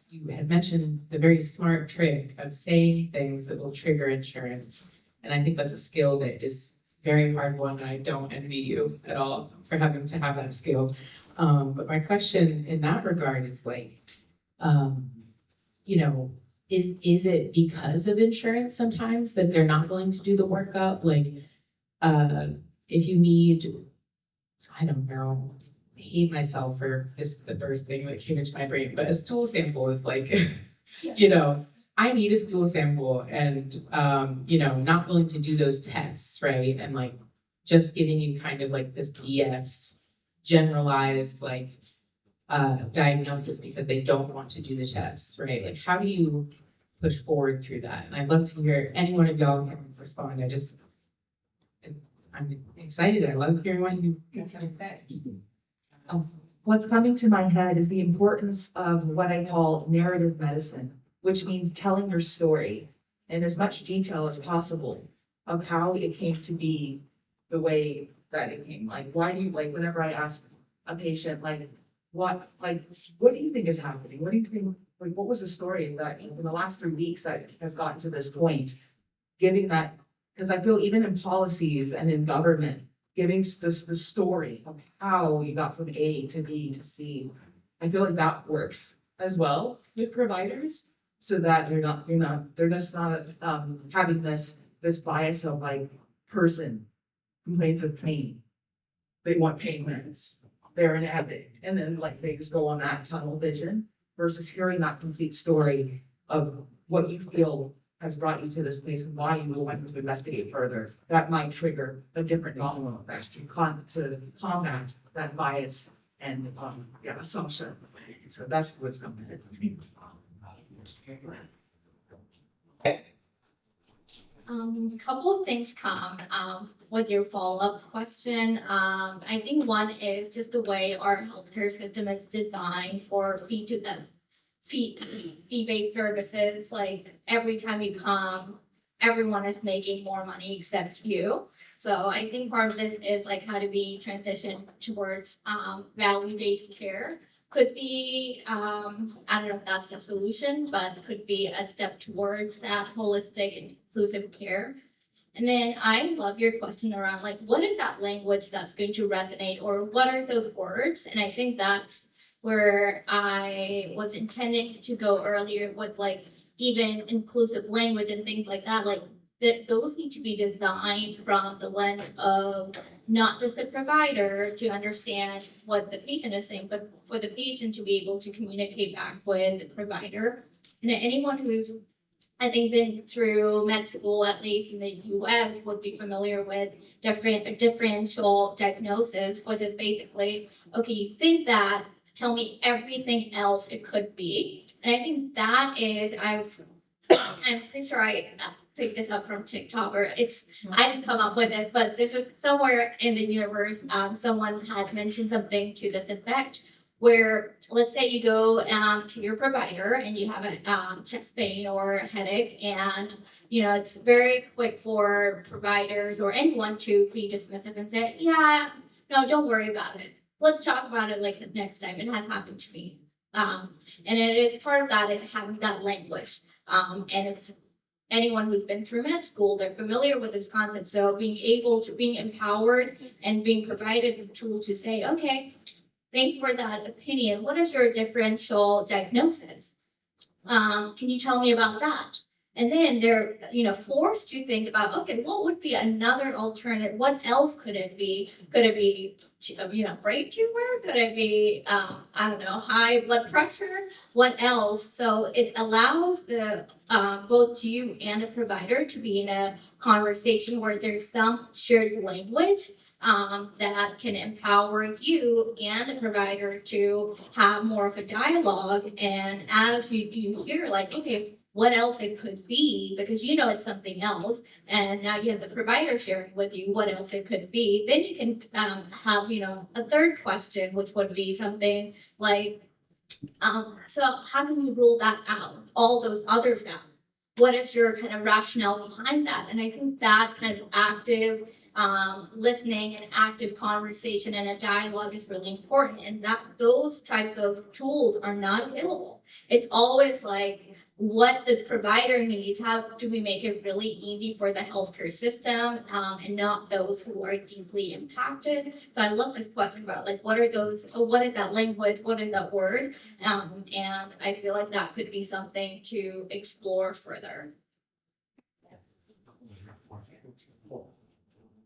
you had mentioned the very smart trick of saying things that will trigger insurance. And I think that's a skill that is very hard one. I don't envy you at all for having to have that skill. But my question in that regard is like, you know, is it because of insurance sometimes that they're not willing to do the workup? Like, if you need, I don't know, I hate myself for this, the first thing that came into my brain, but a stool sample is like, you know, I need a stool sample and, you know, not willing to do those tests, right? And like, just giving you kind of like this DS generalized like, diagnosis because they don't want to do the tests, right? Like, how do you push forward through that? And I'd love to hear any one of y'all can respond. I'm excited. I love hearing what you guys have to say. What's coming to my head is the importance of what I call narrative medicine, which means telling your story in as much detail as possible of how it came to be the way that it came. Like, why do you, like, whenever I ask a patient, what do you think is happening? What do you think, like, what was the story that in the last 3 weeks that has gotten to this point? Giving that, because I feel even in policies and in government, giving the story of how you got from A to B to C. I feel like that works as well with providers, so that they're just not having this bias of like person complains of pain. They want pain meds. They're an addict. And then like they just go on that tunnel vision versus hearing that complete story of what you feel has brought you to this place and why you want to investigate further. That might trigger a different domino effect to combat that bias and assumption. So that's what's coming to me. A couple of things come with your follow-up question. I think one is just the way our healthcare system is designed for fee-based services. Like every time you come, everyone is making more money except you. So I think part of this is like how do we transition towards value-based care. Could be, I don't know if that's the solution, but could be a step towards that holistic and inclusive care. And then I love your question around like, what is that language that's going to resonate, or what are those words? And I think that's where I was intending to go earlier with like even inclusive language and things like that. Like those need to be designed from the lens of not just the provider to understand what the patient is saying, but for the patient to be able to communicate back with the provider. And anyone who's, I think, been through med school, at least in the US, would be familiar with differential diagnosis, which is basically, okay, you think that, tell me everything else it could be. And I think that is, I'm pretty sure I picked this up from TikTok, or I didn't come up with this, but this is somewhere in the universe. Someone had mentioned something to this effect, where let's say you go to your provider and you have a chest pain or a headache, and you know it's very quick for providers or anyone to be dismissive and say, yeah, no, don't worry about it. Let's talk about it like the next time. It has happened to me. And it is part of that is having that language. And if anyone who's been through med school, they're familiar with this concept. So being empowered and being provided the tool to say, okay, thanks for that opinion. What is your differential diagnosis? Can you tell me about that? And then they're, forced to think about, okay, what would be another alternative? What else could it be? Could it be, brain tumor? Could it be, high blood pressure? What else? So it allows the both you and the provider to be in a conversation where there's some shared language that can empower you and the provider to have more of a dialogue. And as you hear, like, okay, what else it could be, because it's something else, and now you have the provider sharing with you what else it could be, then you can have a third question, which would be something like, so how can we rule that out, all those others out? What is your kind of rationale behind that? And I think that kind of active listening and active conversation and a dialogue is really important, and that those types of tools are not available. It's always like, what the provider needs, how do we make it really easy for the healthcare system, and not those who are deeply impacted. So I love this question about like what is that language, what is that word? And I feel like that could be something to explore further.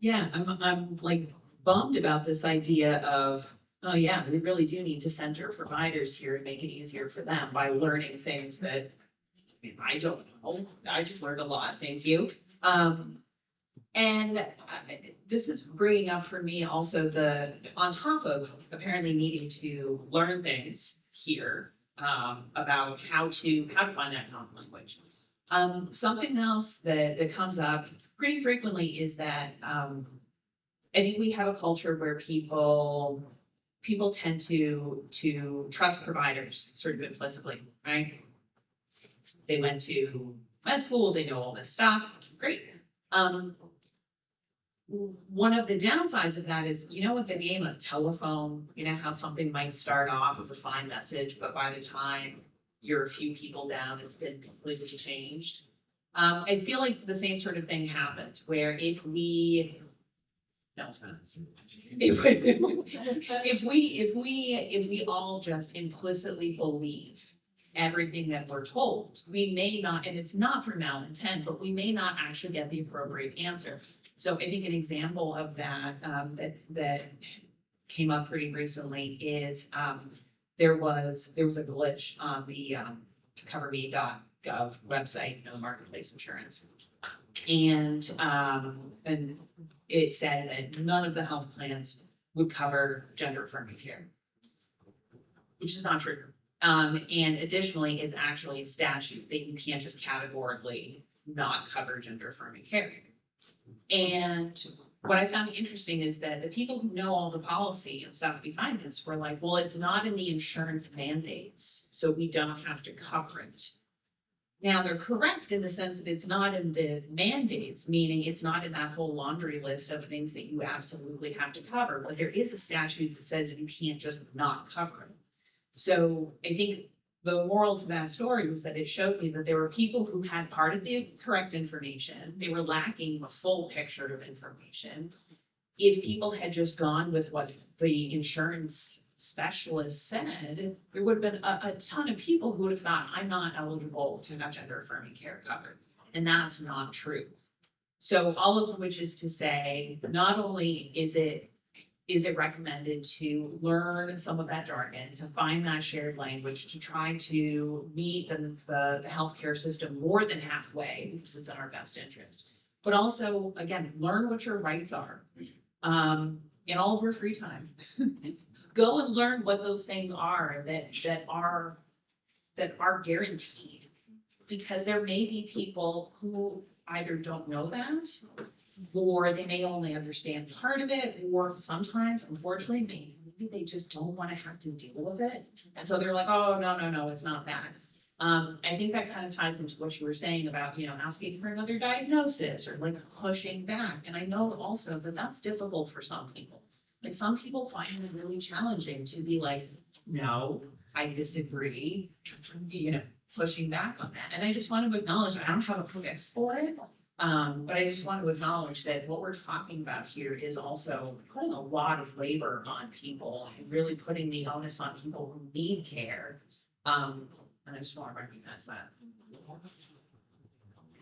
Yeah, I'm like bummed about this idea of, oh yeah, we really do need to center providers here and make it easier for them by learning things that I don't know. I just learned a lot, thank you. And this is bringing up for me also on top of apparently needing to learn things here, about how to find that common language. Something else that comes up pretty frequently is that, I think we have a culture where people tend to trust providers sort of implicitly, right? They went to med school, they know all this stuff, great. One of the downsides of that is, you know, with the game of telephone, you know how something might start off as a fine message, but by the time you're a few people down, it's been completely changed. I feel like the same sort of thing happens where if we all just implicitly believe everything that we're told, we may not, and it's not through malintent, but we may not actually get the appropriate answer. So I think an example of that, that came up pretty recently is, there was a glitch on the coverme.gov website, marketplace insurance. And it said that none of the health plans would cover gender affirming care, which is not true. And additionally, it's actually a statute that you can't just categorically not cover gender affirming care. And what I found interesting is that the people who know all the policy and stuff behind this were like, well, it's not in the insurance mandates, so we don't have to cover it. Now, they're correct in the sense that it's not in the mandates, meaning it's not in that whole laundry list of things that you absolutely have to cover, but there is a statute that says you can't just not cover it. So I think the moral to that story was that it showed me that there were people who had part of the correct information, they were lacking a full picture of information. If people had just gone with what the insurance specialist said, there would have been a ton of people who would have thought, I'm not eligible to have gender affirming care covered. And that's not true. So all of which is to say, not only is it recommended to learn some of that jargon, to find that shared language, to try to meet the healthcare system more than halfway, because it's in our best interest. But also, again, learn what your rights are, in all of your free time. Go and learn what those things are that are guaranteed, because there may be people who either don't know that, or they may only understand part of it, or sometimes, unfortunately, maybe they just don't want to have to deal with it, and so they're like, oh, no, it's not that. I think that kind of ties into what you were saying about, asking for another diagnosis or like pushing back, and I know also that that's difficult for some people. Like some people find it really challenging to be like, no, I disagree, pushing back on that. And I just want to acknowledge, I don't have a fix for it. But I just want to acknowledge that what we're talking about here is also putting a lot of labor on people and really putting the onus on people who need care. And I just want to recognize that.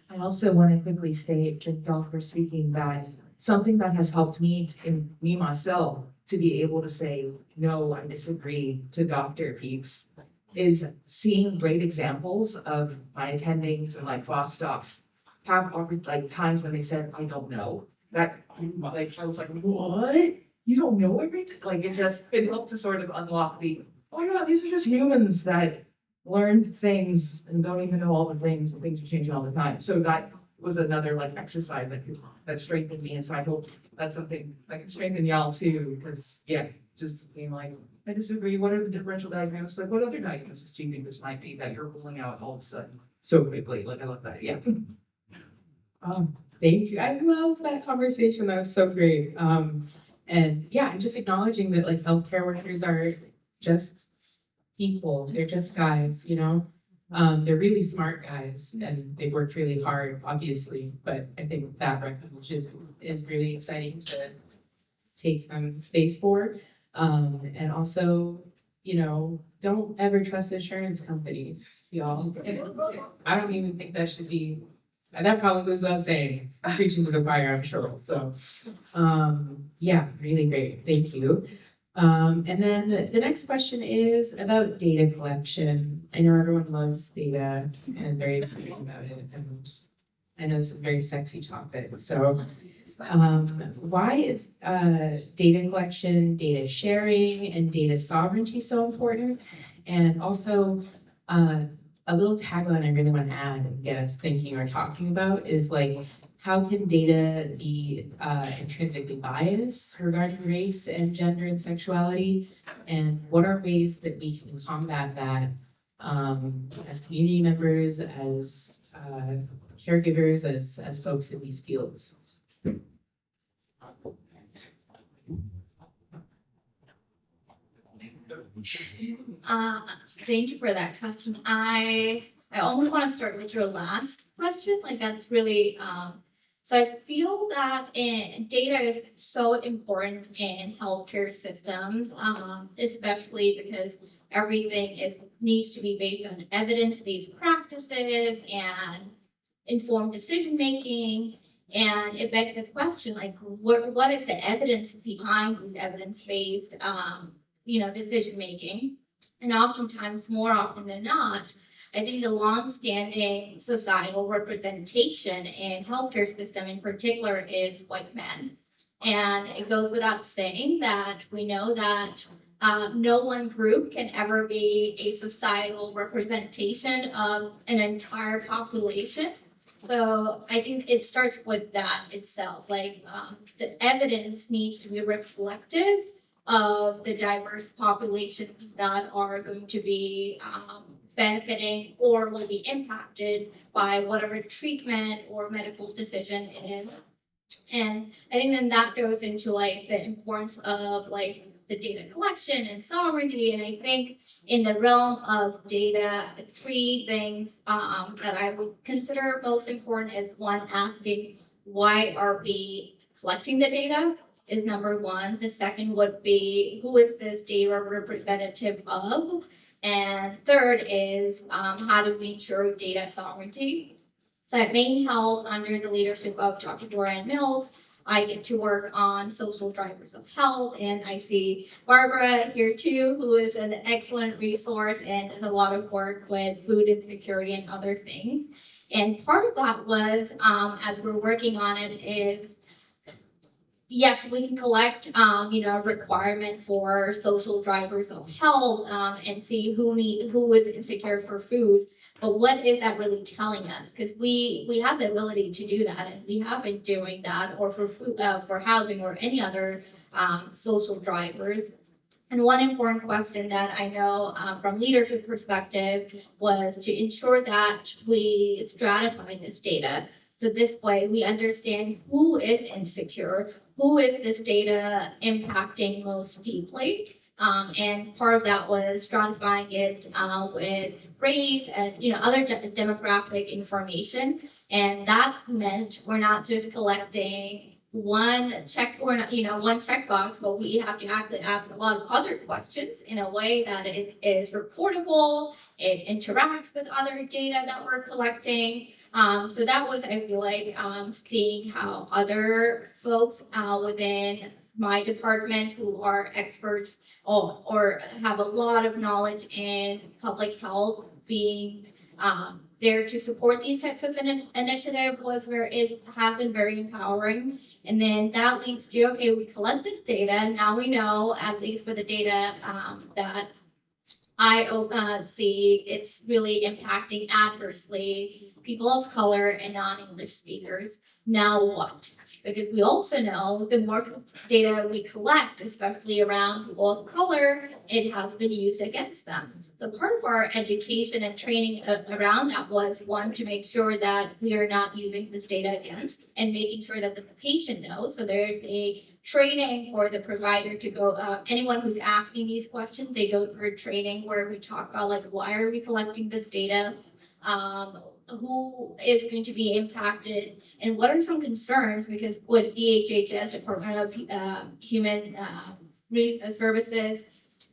I also want to quickly state, thank y'all for speaking, that something that has helped me and me myself to be able to say, no, I disagree to Dr. Peeps, is seeing great examples of my attendings and like FOSS docs have like times when they said, I don't know. That like I was like, what? You don't know everything? Like it helped to sort of unlock the, oh my God, these are just humans that learned things and don't even know all the things, and things are changing all the time. So that was another like exercise that strengthened me. And so I hope that's something that can strengthen y'all too, because just being like, I disagree. What are the differential diagnoses? Like what other diagnoses do you think this might be that you're pulling out all of a sudden so quickly? Like I love that. Yeah. Thank you. I love that conversation. That was so great. And yeah, just acknowledging that like healthcare workers are just people. They're just guys, They're really smart guys and they've worked really hard, obviously, but I think that recognition is really exciting to take some space for. And also, don't ever trust insurance companies, y'all. I don't even think that should be, that probably goes without saying. I'm preaching to the choir, I'm sure. So, yeah, really great. Thank you. And then the next question is about data collection. I know everyone loves data and is very excited about it. And I know this is a very sexy topic. So, why is data collection, data sharing, and data sovereignty so important? And also, a little tagline I really want to add and get us thinking or talking about is like, how can data be intrinsically biased regarding race and gender and sexuality? And what are ways that we can combat that as community members, as caregivers, as folks in these fields? Thank you for that question. I almost want to start with your last question. Like that's really so I feel that data is so important in healthcare systems, especially because everything needs to be based on evidence-based practices and informed decision making. And it begs the question, like, what is the evidence behind these evidence-based decision making? And oftentimes, more often than not, I think the long-standing societal representation in healthcare system in particular is white men. And it goes without saying that we know that no one group can ever be a societal representation of an entire population. So I think it starts with that itself. Like the evidence needs to be reflective of the diverse populations that are going to be benefiting or will be impacted by whatever treatment or medical decision it is. And I think then that goes into like the importance of like the data collection and sovereignty. And I think in the realm of data, 3 things that I would consider most important is one, asking why are we collecting the data is number 1. The second would be who is this data representative of? And third is how do we ensure data sovereignty? So at Maine Health, under the leadership of Dr. Dorian Mills, I get to work on social drivers of health, and I see Barbara here too, who is an excellent resource and does a lot of work with food insecurity and other things. And part of that was, as we're working on it, is yes, we can collect, requirement for social drivers of health, and see who is insecure for food. But what is that really telling us? Because we have the ability to do that, and we have been doing that, or for food, for housing, or any other social drivers. And one important question that I know from leadership perspective was to ensure that we stratify this data. So this way we understand who is insecure, who is this data impacting most deeply. And part of that was stratifying it with race and other demographic information. And that meant we're not just collecting one checkbox, but we have to actually ask a lot of other questions in a way that it is reportable, it interacts with other data that we're collecting. So that was, I feel like, seeing how other folks within my department who are experts or have a lot of knowledge in public health being there to support these types of initiative has been very empowering. And then that leads to, okay, we collect this data. Now we know, at least for the data that I see, it's really impacting adversely people of color and non-English speakers. Now what? Because we also know the more data we collect, especially around people of color, it has been used against them. So part of our education and training around that was, one, to make sure that we are not using this data against, and making sure that the patient knows. So there's a training for the provider to go, anyone who's asking these questions, they go through training where we talk about like, why are we collecting this data? Who is going to be impacted and what are some concerns, because with DHHS, Department of Human Services,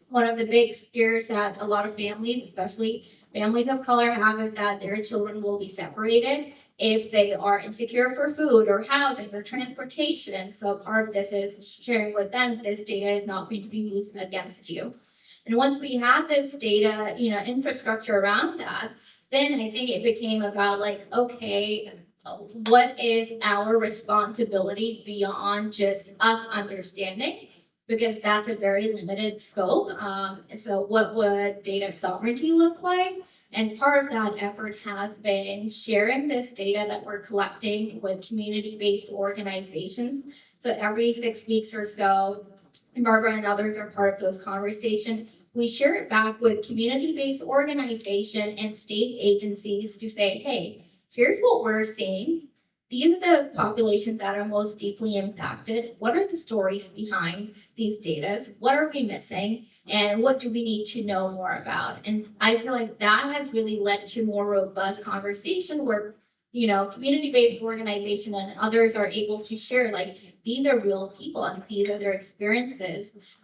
one of the big fears that a lot of families, especially families of color, have is that their children will be separated if they are insecure for food or housing or transportation. So part of this is sharing with them this data is not going to be used against you. And once we had this data, infrastructure around that, then I think it became about like, okay, what is our responsibility beyond just us understanding? Because that's a very limited scope. So what would data sovereignty look like? And part of that effort has been sharing this data that we're collecting with community-based organizations. So every 6 weeks or so, Barbara and others are part of those conversations. We share it back with community-based organization and state agencies to say, hey, here's what we're seeing. These are the populations that are most deeply impacted. What are the stories behind these data? What are we missing? And what do we need to know more about? And I feel like that has really led to more robust conversation where, community-based organization and others are able to share, like, these are real people and these are their experiences.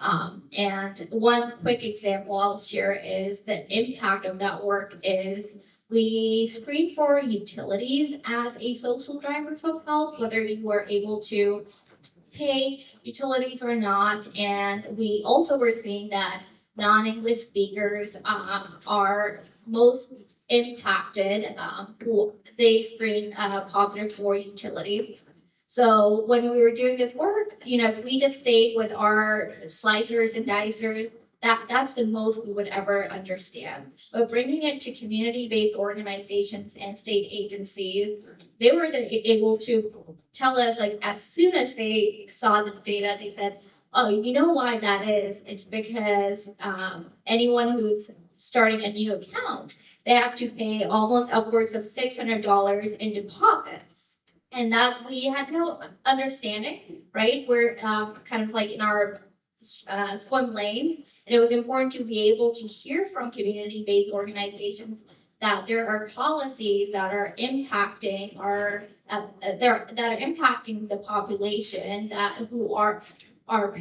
And one quick example I'll share is the impact of that work is we screen for utilities as a social driver of health, whether you were able to pay utilities or not. And we also were seeing that non-English speakers are most impacted. They screen positive for utilities. So when we were doing this work, if we just stayed with our slicers and dicers, that's the most we would ever understand. But bringing it to community-based organizations and state agencies, they were able to tell us, like, as soon as they saw the data, they said, oh, you know why that is? It's because anyone who's starting a new account, they have to pay almost upwards of $600 in deposit. And that we had no understanding, right? We're kind of like in our swim lanes. And it was important to be able to hear from community-based organizations that there are policies that are impacting the population who are our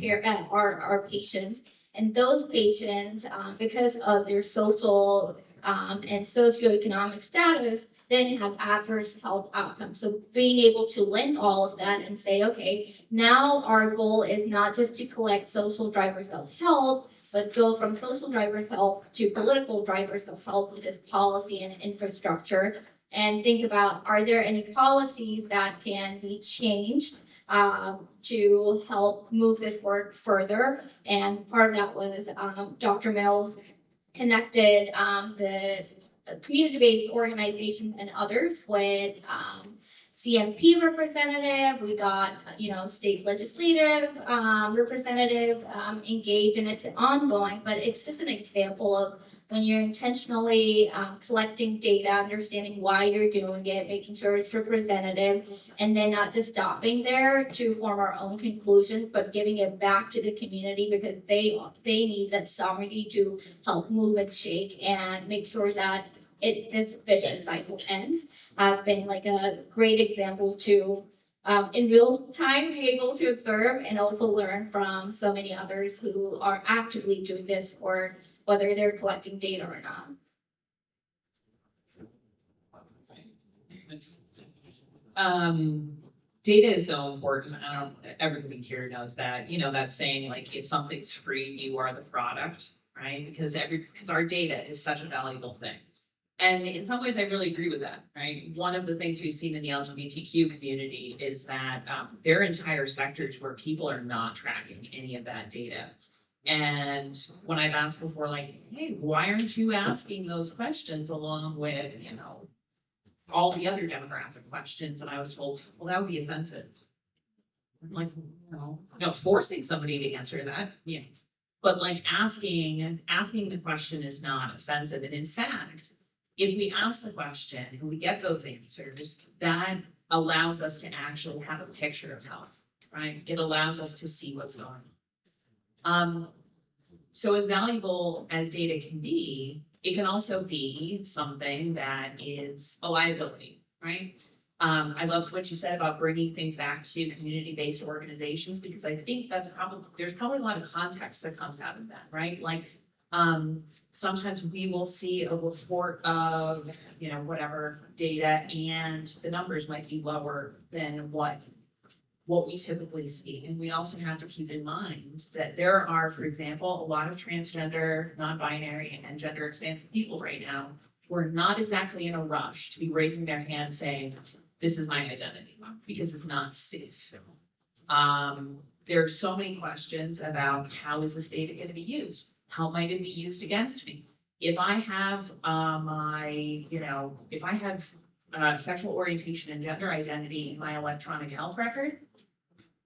patients, and those patients, because of their social and socioeconomic status, then have adverse health outcomes. So being able to link all of that and say, okay, now our goal is not just to collect social drivers of health, but go from social drivers of health to political drivers of health, which is policy and infrastructure, and think about, are there any policies that can be changed to help move this work further? And part of that was Dr. Mills connected the community-based organizations and others with CMP representative. We got state legislative representative engaged, and it's ongoing. But it's just an example of when you're intentionally collecting data, understanding why you're doing it, making sure it's representative, and then not just stopping there to form our own conclusions, but giving it back to the community because they need that sovereignty to help move and shake and make sure that this vicious cycle ends, has been like a great example to in real time be able to observe and also learn from so many others who are actively doing this work, whether they're collecting data or not. Data is so important. Everybody here knows that. That saying, like, if something's free, you are the product, right? Because our data is such a valuable thing. And in some ways, I really agree with that, right? One of the things we've seen in the LGBTQ community is that there are entire sectors where people are not tracking any of that data. And when I've asked before, like, hey, why aren't you asking those questions along with, all the other demographic questions? And I was told, well, that would be offensive. I'm like, no, forcing somebody to answer that, but like asking the question is not offensive. And in fact, if we ask the question and we get those answers, that allows us to actually have a picture of health. right? It allows us to see what's going on. So as valuable as data can be, it can also be something that is a liability, right? I loved what you said about bringing things back to community-based organizations, because I think there's probably a lot of context that comes out of that, right? Like, sometimes we will see a report of, whatever data, and the numbers might be lower than what we typically see. And we also have to keep in mind that there are, for example, a lot of transgender, non-binary, and gender expansive people right now who are not exactly in a rush to be raising their hand saying, this is my identity, because it's not safe. There are so many questions about how is this data going to be used? How might it be used against me? If I have sexual orientation and gender identity in my electronic health record,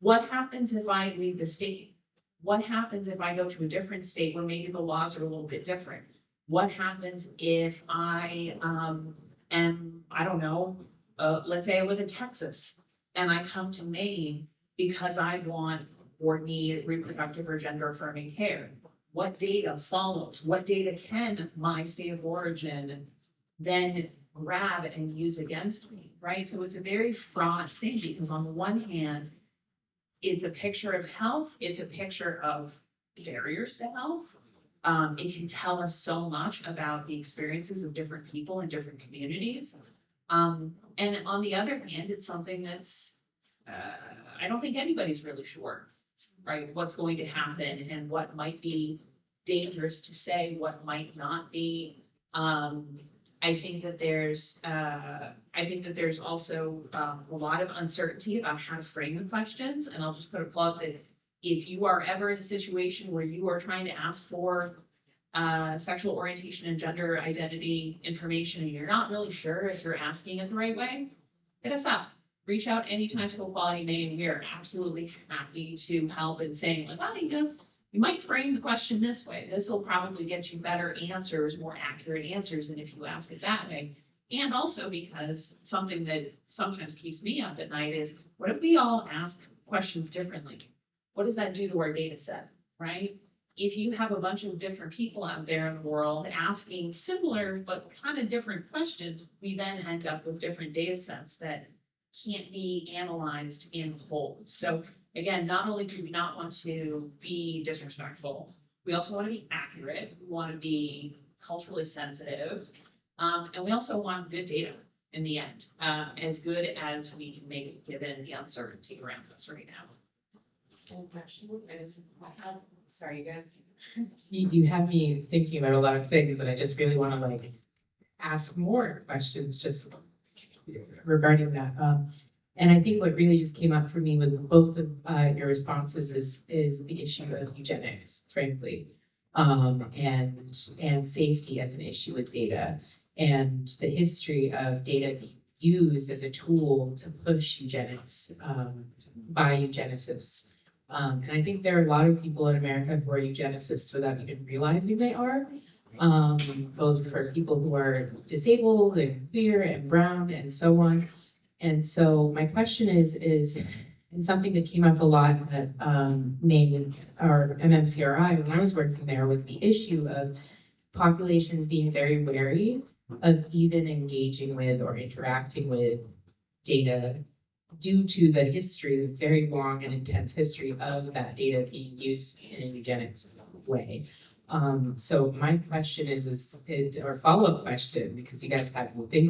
what happens if I leave the state? What happens if I go to a different state where maybe the laws are a little bit different? What happens if I am, I don't know, let's say I live in Texas and I come to Maine because I want or need reproductive or gender affirming care? What data follows? What data can my state of origin then grab and use against me, right? So it's a very fraught thing, because on the one hand, it's a picture of health, it's a picture of barriers to health. It can tell us so much about the experiences of different people in different communities. And on the other hand, it's something that's, I don't think anybody's really sure, right? What's going to happen and what might be dangerous to say, what might not be. I think that there's also a lot of uncertainty about how to frame the questions. And I'll just put a plug that if you are ever in a situation where you are trying to ask for sexual orientation and gender identity information and you're not really sure if you're asking it the right way, hit us up. Reach out anytime to Equality Maine. We are absolutely happy to help in saying, like, well, you might frame the question this way. This will probably get you better answers, more accurate answers than if you ask it that way. And also because something that sometimes keeps me up at night is, what if we all ask questions differently? What does that do to our data set, right? If you have a bunch of different people out there in the world asking similar but kind of different questions, we then end up with different data sets that can't be analyzed in whole. So again, not only do we not want to be disrespectful, we also want to be accurate, we want to be culturally sensitive, and we also want good data in the end, as good as we can make it given the uncertainty around us right now. Sorry, you guys. You have me thinking about a lot of things, and I just really want to ask more questions just regarding that. And I think what really just came up for me with both of your responses is the issue of eugenics, frankly, and safety as an issue with data, and the history of data being used as a tool to push eugenics by eugenicists. And I think there are a lot of people in America who are eugenicists without even realizing they are, both for people who are disabled and queer and brown and so on. And so my question is and something that came up a lot at Maine or MMCRI when I was working there was the issue of populations being very wary of even engaging with or interacting with data due to the history, very long and intense history of that data being used in a eugenics way. So my question is or follow-up question, because you guys have me thinking